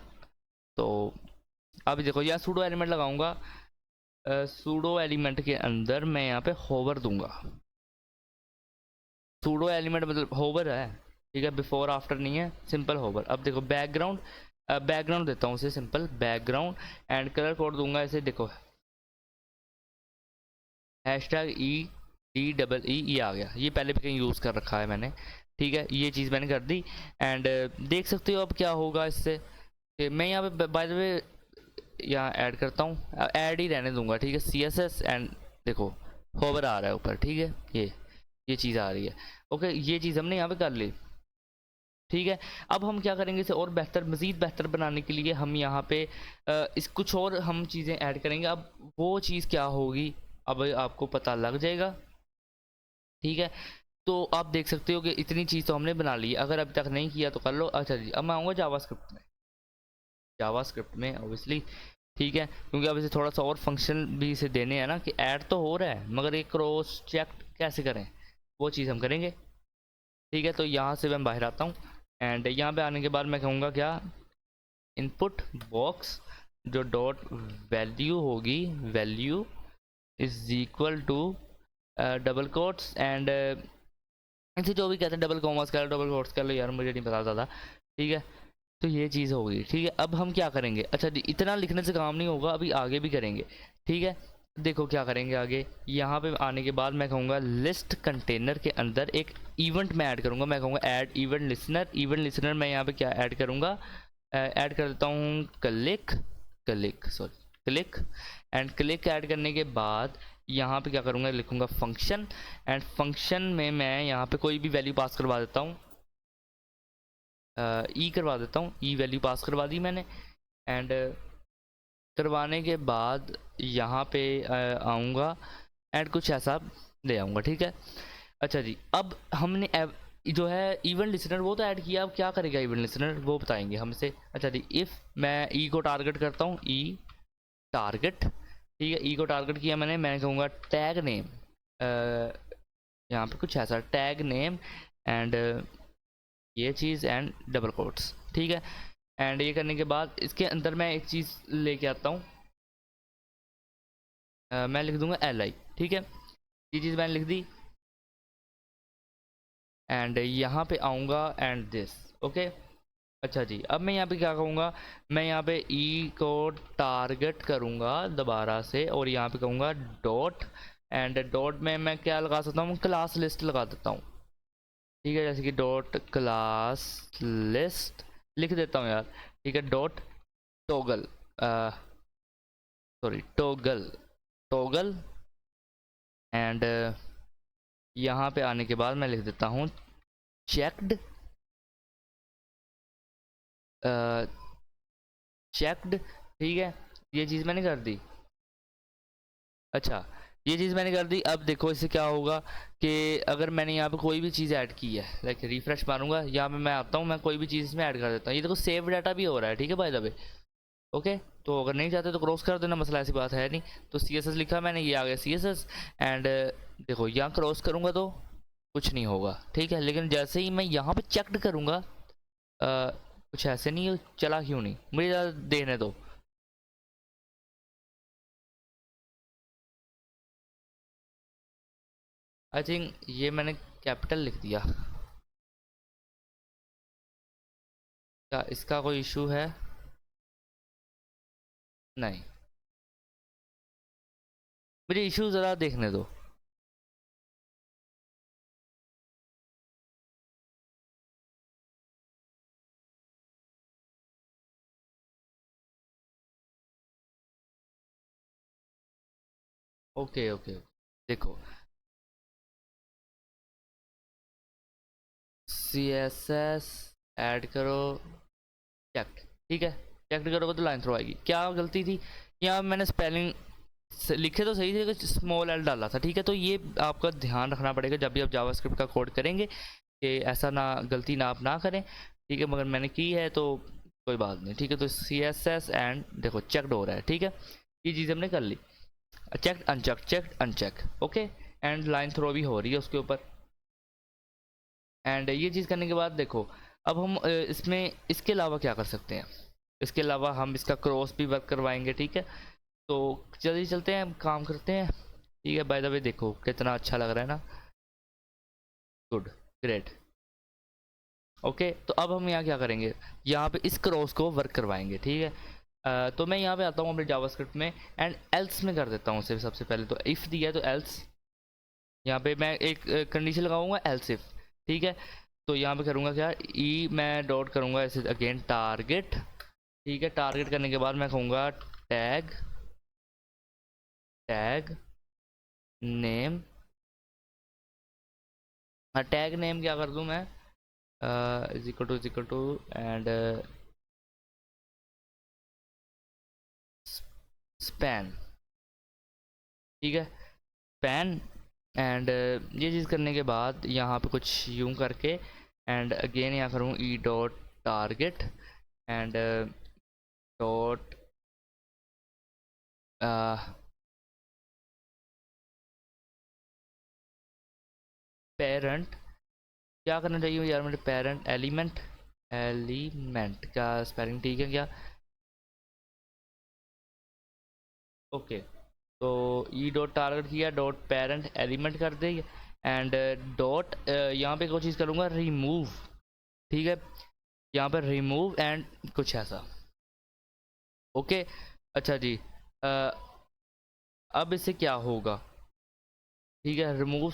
तो अभी देखो यहाँ सूडो एलिमेंट लगाऊंगा। सूडो एलिमेंट के अंदर मैं यहाँ पे होवर दूंगा। सूडो एलिमेंट मतलब होवर है। ठीक है, बिफोर आफ्टर नहीं है, सिंपल होवर। अब देखो बैकग्राउंड, बैकग्राउंड देता हूँ उसे simple background. And colour code दूंगा इसे, देखो #EDEE, ये आ गया। ये पहले भी कहीं यूज़ कर रखा है मैंने। ठीक है, ये चीज़ मैंने कर दी। एंड देख सकते हो अब क्या होगा इससे, कि मैं यहाँ पे बाय द वे यहाँ ऐड करता हूँ, ऐड ही रहने दूंगा। ठीक है, CSS एंड देखो होवर आ रहा है ऊपर। ठीक है, ये चीज़ आ रही है। ओके, ये चीज़ हमने यहाँ पे कर ली। ठीक है, अब हम क्या करेंगे इसे और बेहतर, मज़ीद बेहतर बनाने के लिए हम यहाँ पे इस कुछ और हम चीज़ें ऐड करेंगे। अब वो चीज़ क्या होगी अब आपको पता लग जाएगा। ठीक है, तो आप देख सकते हो कि इतनी चीज़ तो हमने बना ली है। अगर अभी तक नहीं किया तो कर लो। अच्छा जी, अब मैं आऊँगा जावास्क्रिप्ट में। जावास्क्रिप्ट में ऑब्वियसली। ठीक है, क्योंकि अब इसे थोड़ा सा और फंक्शन भी इसे देने हैं ना, कि ऐड तो हो रहा है मगर एक क्रॉस चेक कैसे करें, वो चीज़ हम करेंगे। ठीक है, तो यहाँ से मैं बाहर आता हूँ। एंड यहाँ पे आने के बाद मैं कहूँगा क्या, इनपुट बॉक्स जो डॉट वैल्यू होगी, value is equal to double quotes. And इसे जो भी कहते हैं, डबल कॉमर्स कर लो, डबल कोट्स कर लो, यार मुझे नहीं पता ज़्यादा। ठीक है, तो ये चीज़ होगी। ठीक है, अब हम क्या करेंगे, अच्छा जी इतना लिखने से काम नहीं होगा, अभी आगे भी करेंगे। ठीक है, देखो क्या करेंगे आगे। यहाँ पे आने के बाद मैं कहूँगा लिस्ट कंटेनर के अंदर एक इवेंट मैं ऐड करूँगा। मैं कहूँगा add event listener. Event listener मैं यहाँ पे क्या ऐड करूँगा, ऐड कर देता हूँ click, click. And click add करने के बाद यहाँ पे क्या करूँगा, लिखूँगा फंक्शन। एंड फंक्शन में मैं यहाँ पे कोई भी वैल्यू पास करवा देता हूँ, ई करवा देता हूँ, ई वैल्यू पास करवा दी मैंने। एंड करवाने के बाद यहाँ पे आऊँगा एंड कुछ ऐसा ले आऊँगा। ठीक है, अच्छा जी, अब हमने जो है इवेंट लिसनर वो तो ऐड किया, अब क्या करेगा इवेंट लिसनर वो बताएंगे हमसे। अच्छा जी, इफ़ मैं ई को टारगेट करता हूँ, ई टारगेट। ठीक है, ई को टारगेट किया मैंने, मैं कहूँगा टैग नेम, यहाँ पे कुछ ऐसा टैग नेम। एंड ये चीज़ एंड डबल कोट्स। ठीक है, एंड ये करने के बाद इसके अंदर मैं एक चीज़ लेके आता हूँ, मैं लिख दूंगा LI। ठीक है, ये चीज़ मैंने लिख दी। एंड यहाँ पे आऊँगा एंड दिस। ओके, अच्छा जी, अब मैं यहाँ पे क्या कहूँगा, मैं यहाँ पे ई को टारगेट करूँगा दोबारा से, और यहाँ पे कहूँगा डॉट। एंड डॉट में मैं क्या लगा सकता हूँ, क्लास लिस्ट लगा देता हूँ। ठीक है, जैसे कि डॉट क्लास लिस्ट लिख देता हूँ यार। ठीक है, dot toggle, sorry toggle, toggle. And यहाँ पे आने के बाद मैं लिख देता हूँ चेक्ड, चेक्ड। ठीक है, ये चीज़ मैंने कर दी। अच्छा, ये चीज़ मैंने कर दी। अब देखो इससे क्या होगा कि अगर मैंने यहाँ पे कोई भी चीज़ ऐड की है, लाइक रिफ्रेश मारूंगा, यहाँ पे मैं आता हूँ, मैं कोई भी चीज़ इसमें ऐड कर देता हूँ। ये देखो सेव डाटा भी हो रहा है। ठीक है, बाय द वे। ओके, तो अगर नहीं चाहते तो क्रॉस कर देना, मसला ऐसी बात है नहीं। तो CSS लिखा मैंने, ये आ गया CSS। एंड देखो यहाँ क्रॉस करूँगा तो कुछ नहीं होगा। ठीक है, लेकिन जैसे ही मैं यहाँ पे चेकड करूँगा, कुछ ऐसे नहीं चला, क्यों नहीं, मुझे ज़्यादा देने दो। आई थिंक ये मैंने कैपिटल लिख दिया, क्या इसका कोई इशू है। नहीं, मुझे इशू ज़रा देखने दो। ओके ओके, देखो सी एस एस ऐड करो, चेक, ठीक है। चेक करोगे तो लाइन थ्रो आएगी। क्या गलती थी यहाँ, मैंने स्पेलिंग लिखे तो सही थे, स्मॉल एल डाला था, ठीक है। तो ये आपका ध्यान रखना पड़ेगा जब भी आप जावास्क्रिप्ट का कोड करेंगे कि ऐसा ना गलती ना आप ना करें, ठीक है। मगर मैंने की है तो कोई बात नहीं, ठीक है। तो सी एस एस एंड देखो चेकड हो रहा है, ठीक है। ये चीज़ हमने कर ली, check uncheck, okay. And line through भी हो रही है उसके ऊपर। एंड ये चीज़ करने के बाद देखो, अब हम इसमें इसके अलावा क्या कर सकते हैं। इसके अलावा हम इसका क्रॉस भी वर्क करवाएंगे, ठीक है। तो जल्दी चलते हैं, काम करते हैं, ठीक है। बाय द वे देखो कितना अच्छा लग रहा है ना, गुड, ग्रेट, ओके। तो अब हम यहाँ क्या करेंगे, यहाँ पे इस क्रॉस को वर्क करवाएंगे, ठीक है। तो मैं यहाँ पे आता हूँ अपने जावास्क्रिप्ट में एंड एल्स में कर देता हूँ उसे। सबसे पहले तो इफ़ दिया है तो एल्स, यहाँ पे मैं एक कंडीशन लगाऊंगा एल्स इफ, ठीक है। तो यहाँ पे करूँगा क्या, ई मैं डॉट करूँगा ऐसे अगेन टारगेट, ठीक है। टारगेट करने के बाद मैं कहूँगा टैग, टैग नेम, हाँ टैग नेम क्या कर दूँ मैं, is equal to and span, ठीक है, स्पैन। एंड ये चीज़ करने के बाद यहाँ पे कुछ यूं करके एंड अगेन यहाँ करूँ E dot target and dot parent. क्या करना चाहिए यार मुझे, पेरेंट एलिमेंट, एलिमेंट क्या स्पेलिंग ठीक है क्या, ओके। तो ई डॉट टारगेट किया, डॉट पेरेंट एलिमेंट कर दे एंड डॉट यहाँ पे कोई चीज़ करूँगा रिमूव, ठीक है। यहाँ पर रिमूव एंड कुछ ऐसा, ओके। अच्छा जी, अब इससे क्या होगा, ठीक है। रिमूव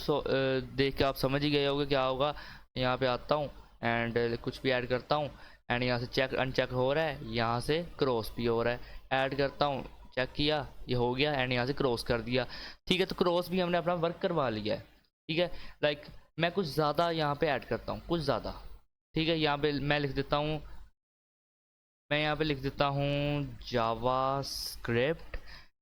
देख के आप समझ ही गए होगे क्या होगा। यहाँ पे आता हूँ एंड कुछ भी ऐड करता हूँ एंड यहाँ से चेक अनचेक हो रहा है, यहाँ से क्रॉस भी हो रहा है। ऐड करता हूँ, चेक किया, ये हो गया एंड यहाँ से क्रॉस कर दिया, ठीक है। तो क्रॉस भी हमने अपना वर्क करवा लिया है, ठीक है। लाइक मैं कुछ ज़्यादा यहाँ पे ऐड करता हूँ, कुछ ज़्यादा, ठीक है। यहाँ पे मैं लिख देता हूँ, मैं यहाँ पे लिख देता हूँ जावा स्क्रिप्ट,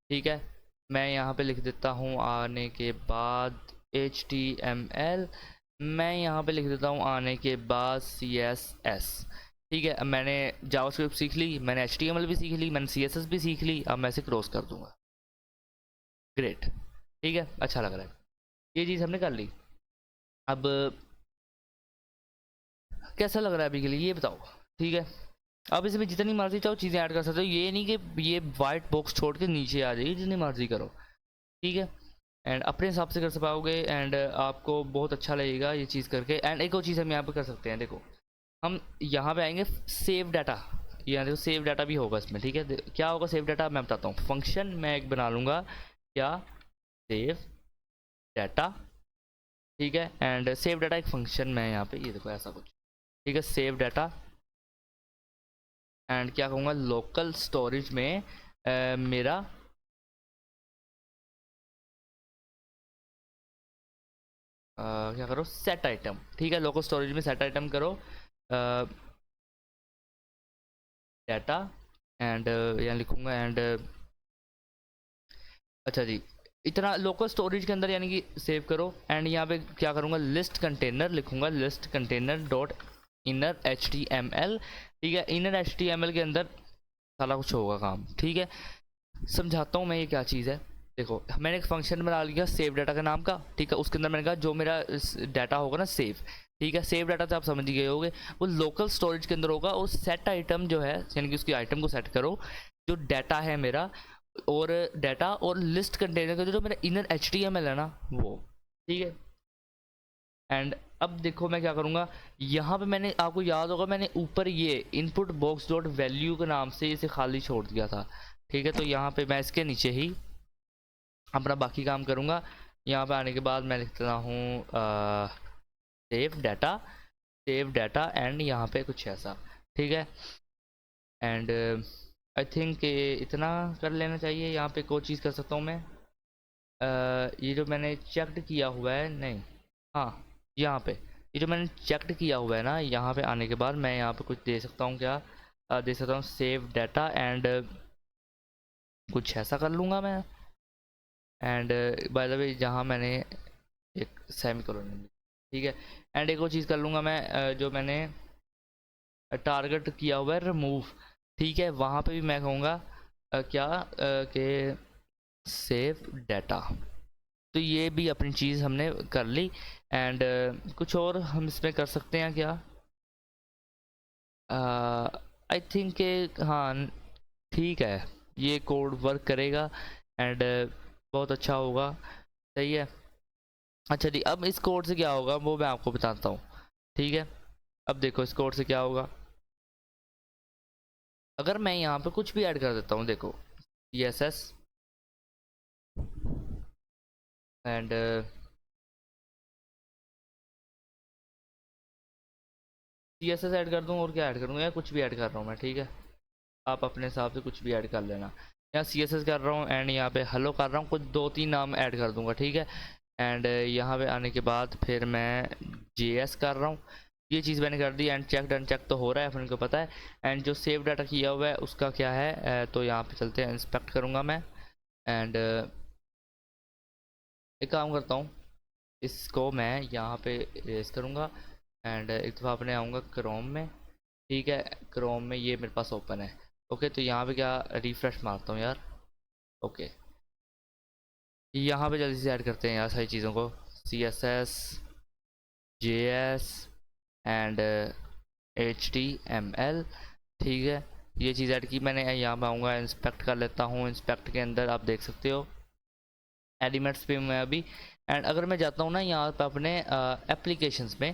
ठीक है। मैं यहाँ पे लिख देता हूँ आने के बाद HTML, मैं यहाँ पे लिख देता हूँ आने के बाद CSS, ठीक है। अब मैंने जावास्क्रिप्ट सीख ली, मैंने HTML भी सीख ली, मैंने CSS भी सीख ली। अब मैं इसे क्रॉस कर दूंगा, ग्रेट, ठीक है। अच्छा लग रहा है, ये चीज़ हमने कर ली। अब कैसा लग रहा है अभी के लिए ये बताओ, ठीक है। अब इसमें जितनी मर्जी चाहो चीज़ें ऐड कर सकते हो, ये नहीं कि ये वाइट बॉक्स छोड़ के नीचे आ जाएगी, जितनी मर्जी करो, ठीक है। एंड अपने हिसाब से कर पाओगे एंड आपको बहुत अच्छा लगेगा ये चीज़ करके। एंड एक और चीज़ हम यहाँ पे कर सकते हैं, देखो हम यहाँ पे आएंगे सेव डाटा, यहाँ देखो सेव डाटा भी होगा इसमें, ठीक है। क्या होगा सेव डाटा मैं बताता हूँ। फंक्शन मैं एक बना लूँगा, क्या, सेव डाटा, ठीक है। एंड सेव डाटा एक फंक्शन मैं यहाँ पे, ये देखो ऐसा कुछ, ठीक है। सेव डाटा एंड क्या कहूँगा लोकल स्टोरेज में मेरा क्या करो सेट आइटम, ठीक है। लोकल स्टोरेज में सेट आइटम करो डाटा एंड यहाँ लिखूँगा एंड अच्छा जी, इतना लोकल स्टोरेज के अंदर यानी कि सेव करो। एंड यहाँ पे क्या करूँगा लिस्ट कंटेनर लिखूँगा, list container dot inner HTML, ठीक है। इनर HTML के अंदर सारा कुछ होगा काम, ठीक है। समझाता हूँ मैं ये क्या चीज़ है। देखो मैंने एक फंक्शन बना लिया सेव डाटा का नाम का, ठीक है। उसके अंदर मैंने कहा जो मेरा डाटा होगा ना सेव, ठीक है। सेव डाटा तो आप समझ ही गए होगे, वो लोकल स्टोरेज के अंदर होगा। और सेट आइटम जो है यानी कि उसकी आइटम को सेट करो, जो डाटा है मेरा, और डाटा और लिस्ट कंटेनर का जो मेरा इनर HTML है ना वो, ठीक है। एंड अब देखो मैं क्या करूँगा, यहाँ पे मैंने, आपको याद होगा मैंने ऊपर ये इनपुट बॉक्स डॉट वैल्यू के नाम से इसे खाली छोड़ दिया था। ठीक है, तो यहाँ पे मैं इसके नीचे ही अपना बाकी काम करूँगा। यहाँ पे आने के बाद मैं लिखता हूँ सेव डाटा एंड यहाँ पे कुछ ऐसा। ठीक है, एंड आई थिंक इतना कर लेना चाहिए। यहाँ पे कोई चीज़ कर सकता हूँ मैं, ये जो मैंने चेक्ड किया हुआ है, नहीं, हाँ, यहाँ पे ये जो मैंने चेक्ड किया हुआ है ना, यहाँ पे आने के बाद मैं यहाँ पे कुछ दे सकता हूँ क्या, दे सकता हूँ सेव डाटा एंड कुछ ऐसा कर लूँगा मैं। एंड बाय द वे जहाँ मैंने एक सेमी कोलन, ठीक है, एंड एक और चीज़ कर लूँगा मैं, जो मैंने टारगेट किया हुआ है रिमूव, ठीक है, वहाँ पे भी मैं कहूँगा क्या कि सेव डाटा। तो ये भी अपनी चीज़ हमने कर ली। एंड कुछ और हम इसमें कर सकते हैं क्या, आई थिंक हाँ, ठीक है, ये कोड वर्क करेगा एंड बहुत अच्छा होगा। सही है। अच्छा जी, अब इस कोड से क्या होगा वो मैं आपको बताता हूँ। ठीक है, अब देखो इस कोड से क्या होगा, अगर मैं यहाँ पे कुछ भी ऐड कर देता हूँ, देखो CSS एंड CSS ऐड कर दूँ, और क्या ऐड करूँगा, या कुछ भी ऐड कर रहा हूँ मैं, ठीक है, आप अपने हिसाब से कुछ भी ऐड कर लेना। यहाँ CSS कर रहा हूँ एंड यहाँ पे हेलो कर रहा हूँ, कुछ 2-3 नाम ऐड कर दूंगा, ठीक है। एंड यहाँ पे आने के बाद फिर मैं JS कर रहा हूँ, ये चीज़ मैंने कर दी। एंड चेक अनचेक तो हो रहा है, अपन को पता है। एंड जो सेव डाटा किया हुआ है उसका क्या है, तो यहाँ पे चलते हैं, इंस्पेक्ट करूँगा मैं। एंड एक काम करता हूँ, इसको मैं यहाँ पे रेस करूँगा एंड एक दफ़ा अपने आऊँगा क्रोम में। ठीक है, क्रोम में ये मेरे पास ओपन है। ओके, तो यहाँ पे क्या, रिफ्रेश मारता हूँ यार। ओके, यहाँ पे जल्दी से ऐड करते हैं यार सारी चीज़ों को, CSS JS एंड HTML। ठीक है, ये चीज़ ऐड की मैंने। यहाँ पे आऊँगा, इंस्पेक्ट कर लेता हूँ। इंस्पेक्ट के अंदर आप देख सकते हो एलिमेंट्स पे मैं अभी। एंड अगर मैं जाता हूँ ना यहाँ पे अपने एप्लीकेशंस में,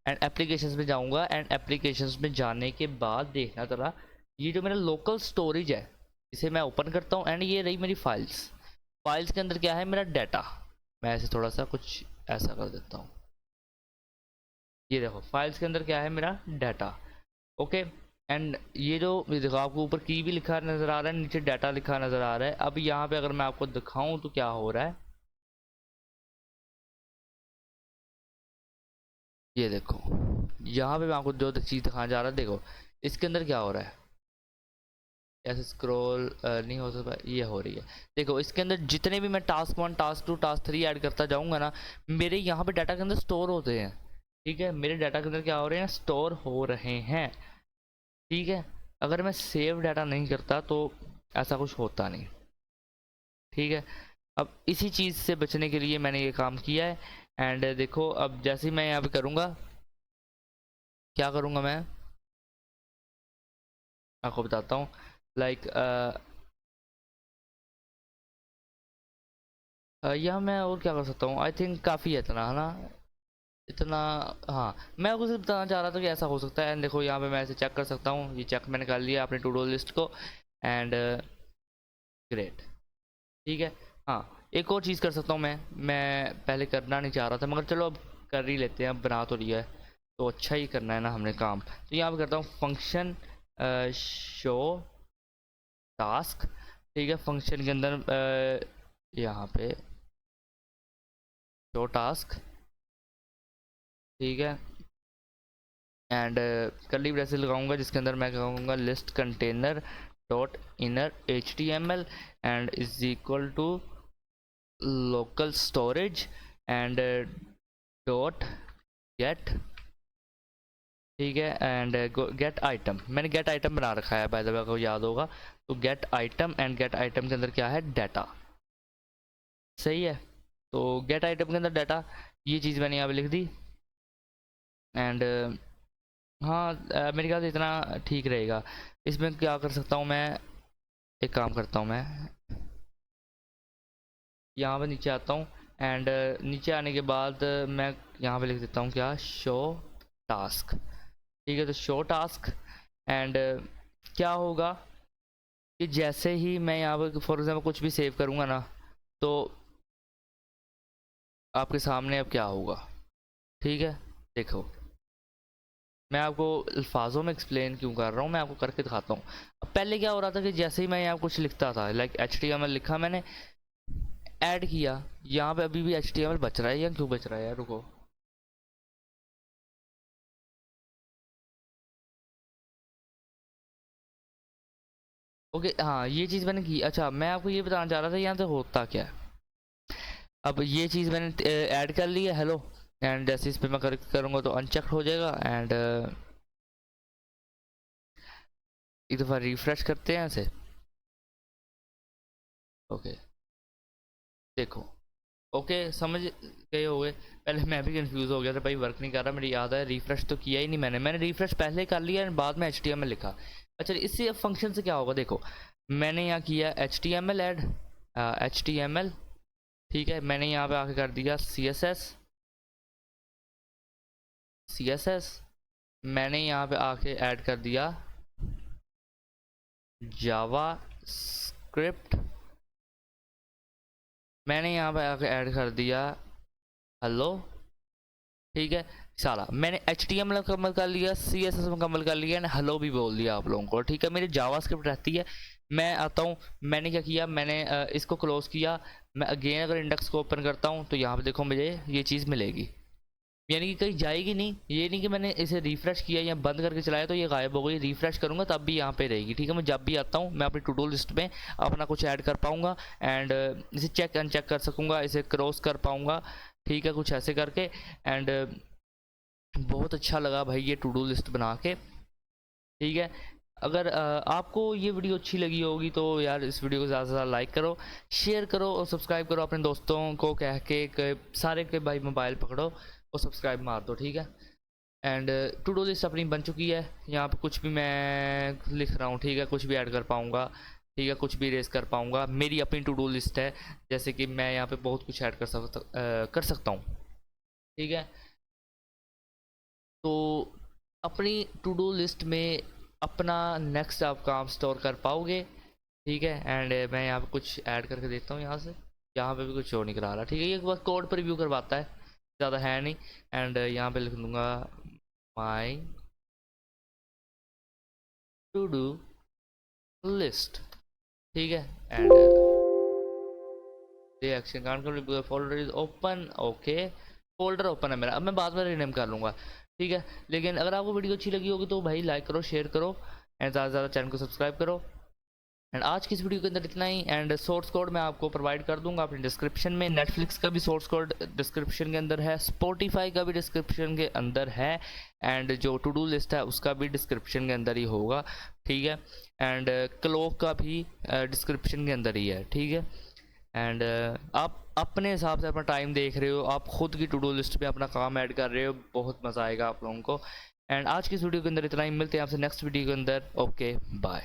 एंड एप्लीकेशंस में जाऊँगा, एंड एप्लीकेशंस में जाने के बाद देखना ज़रा, ये जो मेरा लोकल स्टोरेज है इसे मैं ओपन करता हूँ। एंड ये रही मेरी फाइल्स के अंदर क्या है, मेरा डाटा। मैं ऐसे थोड़ा सा कुछ ऐसा कर देता हूँ, ये देखो फाइल्स के अंदर क्या है, मेरा डाटा। ओके, एंड ये देखो आपको ऊपर की भी लिखा नज़र आ रहा है, नीचे डाटा लिखा नज़र आ रहा है। अब यहाँ पे अगर मैं आपको दिखाऊँ तो क्या हो रहा है, ये देखो यहाँ पे मैं आपको जो चीज़ दिखाना जा रहा है, देखो इसके अंदर क्या हो रहा है। ऐसे स्क्रॉल नहीं हो सकता, ये हो रही है। देखो इसके अंदर जितने भी मैं टास्क 1 टास्क 2 टास्क 3 ऐड करता जाऊंगा ना, मेरे यहाँ पे डाटा के अंदर स्टोर होते हैं। ठीक है, मेरे डाटा के अंदर क्या हो रहे हैं, स्टोर हो रहे हैं। ठीक है, अगर मैं सेव डाटा नहीं करता तो ऐसा कुछ होता नहीं। ठीक है, अब इसी चीज़ से बचने के लिए मैंने ये काम किया है। एंड देखो अब जैसे ही मैं यहाँ पे करूँगा, क्या करूँगा मैं आपको बताता हूँ। लाइक यह मैं और क्या कर सकता हूँ, आई थिंक काफ़ी है इतना, है ना, इतना। हाँ, मैं आपको सिर्फ बताना चाह रहा था कि ऐसा हो सकता है। एंड देखो यहाँ पे मैं ऐसे चेक कर सकता हूँ, ये चेक मैंने कर लिया अपने टू डू लिस्ट को। एंड ग्रेट, ठीक है। हाँ, एक और चीज़ कर सकता हूँ मैं पहले करना नहीं चाह रहा था, मगर चलो अब कर ही लेते हैं, अब बना तो लिया है तो अच्छा ही करना है ना हमने काम। तो यहाँ पे करता हूँ फंक्शन शो टास्क। ठीक है, फंक्शन के अंदर यहाँ पे शो टास्क, ठीक है। एंड कर्ली ब्रेसेस लगाऊंगा जिसके अंदर मैं कहूँगा list container dot inner HTML and is equal to local storage and dot get. ठीक है, एंड गेट आइटम, मैंने गेट आइटम बना रखा है बाय द वे, आपको याद होगा। तो gate item, and get item के अंदर क्या है, डाटा। सही है, तो गेट आइटम के अंदर डाटा, ये चीज़ मैंने यहाँ पे लिख दी। एंड हाँ, मेरे ख्याल से इतना ठीक रहेगा। इसमें क्या कर सकता हूँ मैं, एक काम करता हूँ मैं, यहाँ पे नीचे आता हूँ। एंड नीचे आने के बाद मैं यहाँ पे लिख देता हूँ क्या, शो टास्क। ठीक है, तो शो टास्क एंड क्या होगा कि जैसे ही मैं यहाँ पे फॉर एग्जाम्पल कुछ भी सेव करूँगा ना, तो आपके सामने अब क्या होगा। ठीक है, देखो मैं आपको अल्फाजों में एक्सप्लेन क्यों कर रहा हूँ, मैं आपको करके दिखाता हूँ। अब पहले क्या हो रहा था कि जैसे ही मैं यहाँ कुछ लिखता था, लाइक HTML लिखा मैंने, ऐड किया, यहाँ पे अभी भी HTML बच रहा है या क्यों बच रहा है यार, रुको। ओके हाँ, ये चीज़ मैंने की। अच्छा, मैं आपको ये बताना चाह रहा था यहाँ से होता क्या है। अब ये चीज़ मैंने ऐड कर ली है, हेलो, एंड जैसे इस पर मैं करूँगा तो अनचेक्ड हो जाएगा। एंड एक दफ़ा रिफ्रेश करते हैं ऐसे। ओके देखो, ओके समझ गए होगे। पहले मैं भी कंफ्यूज हो गया था, भाई वर्क नहीं कर रहा, मेरी याद है रिफ्रेश तो किया ही नहीं मैंने रिफ्रेश पहले कर लिया एंड बाद में HTML लिखा। अच्छा, इससे अब फंक्शन से क्या होगा, देखो मैंने यहाँ किया HTML ऐड, HTML। ठीक है, मैंने यहाँ पे आके कर दिया CSS। मैंने यहाँ पे आके ऐड कर दिया जावा स्क्रिप्ट। मैंने यहाँ पे आके ऐड कर दिया हेलो। ठीक है, सारा मैंने HTML मुकम्मल कर लिया, CSS मुकम्मल कर लिया एंड हेलो भी बोल दिया आप लोगों को। ठीक है, मेरी जावा स्क्रिप्ट रहती है। मैं आता हूँ, मैंने क्या किया, मैंने इसको क्लोज किया। मैं अगेन अगर इंडेक्स को ओपन करता हूँ तो यहाँ पे देखो मुझे ये चीज़ मिलेगी, यानी कि कहीं जाएगी नहीं। ये नहीं कि मैंने इसे रिफ्रेश किया या बंद करके चलाया तो ये गायब हो गई, रिफ्रेश करूँगा तब भी यहाँ पे रहेगी। ठीक है, मैं जब भी आता हूँ मैं अपनी टू डू लिस्ट में अपना कुछ ऐड कर पाऊँगा एंड इसे चेक अनचेक कर सकूँगा, इसे क्रॉस कर पाऊँगा। ठीक है, कुछ ऐसे करके। एंड बहुत अच्छा लगा भाई ये टू डू लिस्ट बना के। ठीक है, अगर आपको ये वीडियो अच्छी लगी होगी तो यार इस वीडियो को ज़्यादा से ज़्यादा लाइक करो, शेयर करो और सब्सक्राइब करो अपने दोस्तों को कह के सारे के भाई मोबाइल पकड़ो और सब्सक्राइब मार दो। ठीक है, एंड टू डू लिस्ट अपनी बन चुकी है। यहाँ पे कुछ भी मैं लिख रहा हूँ, ठीक है, कुछ भी ऐड कर पाऊँगा। ठीक है, कुछ भी रेस कर पाऊँगा, मेरी अपनी टू डू लिस्ट है। जैसे कि मैं यहाँ पे बहुत कुछ ऐड कर सकता हूँ। ठीक है, तो अपनी टू डू लिस्ट में अपना नेक्स्ट आप काम स्टोर कर पाओगे। ठीक है, एंड मैं यहाँ पे कुछ ऐड करके देता हूँ यहाँ से, यहाँ पे भी कुछ शो नहीं करा रहा। ठीक है, ये बस कोड पर रिव्यू करवाता है, ज़्यादा है नहीं। एंड यहाँ पे लिख दूँगा माई टू डू लिस्ट। ठीक है, and action count folder is open. Okay, folder open है मेरा, अब मैं बाद में रीनेम कर लूँगा। ठीक है, लेकिन अगर आपको वीडियो अच्छी लगी होगी तो भाई लाइक करो, शेयर करो एंड ज़्यादा से ज़्यादा चैनल को सब्सक्राइब करो। एंड आज की इस वीडियो के अंदर इतना ही। एंड सोर्स कोड मैं आपको प्रोवाइड कर दूंगा अपने डिस्क्रिप्शन में। नेटफ्लिक्स का भी सोर्स कोड डिस्क्रिप्शन के अंदर है, स्पॉटिफाई का भी डिस्क्रिप्शन के अंदर है एंड जो टू डू लिस्ट है उसका भी डिस्क्रिप्शन के अंदर ही होगा। ठीक है, एंड क्लॉक का भी डिस्क्रिप्शन के अंदर ही है। ठीक है, एंड आप अपने हिसाब से अपना टाइम देख रहे हो, आप खुद की टू डू लिस्ट में अपना काम ऐड कर रहे हो, बहुत मज़ा आएगा आप लोगों को। एंड आज की इस वीडियो के अंदर इतना ही, मिलते हैं आपसे नेक्स्ट वीडियो के अंदर। Okay bye.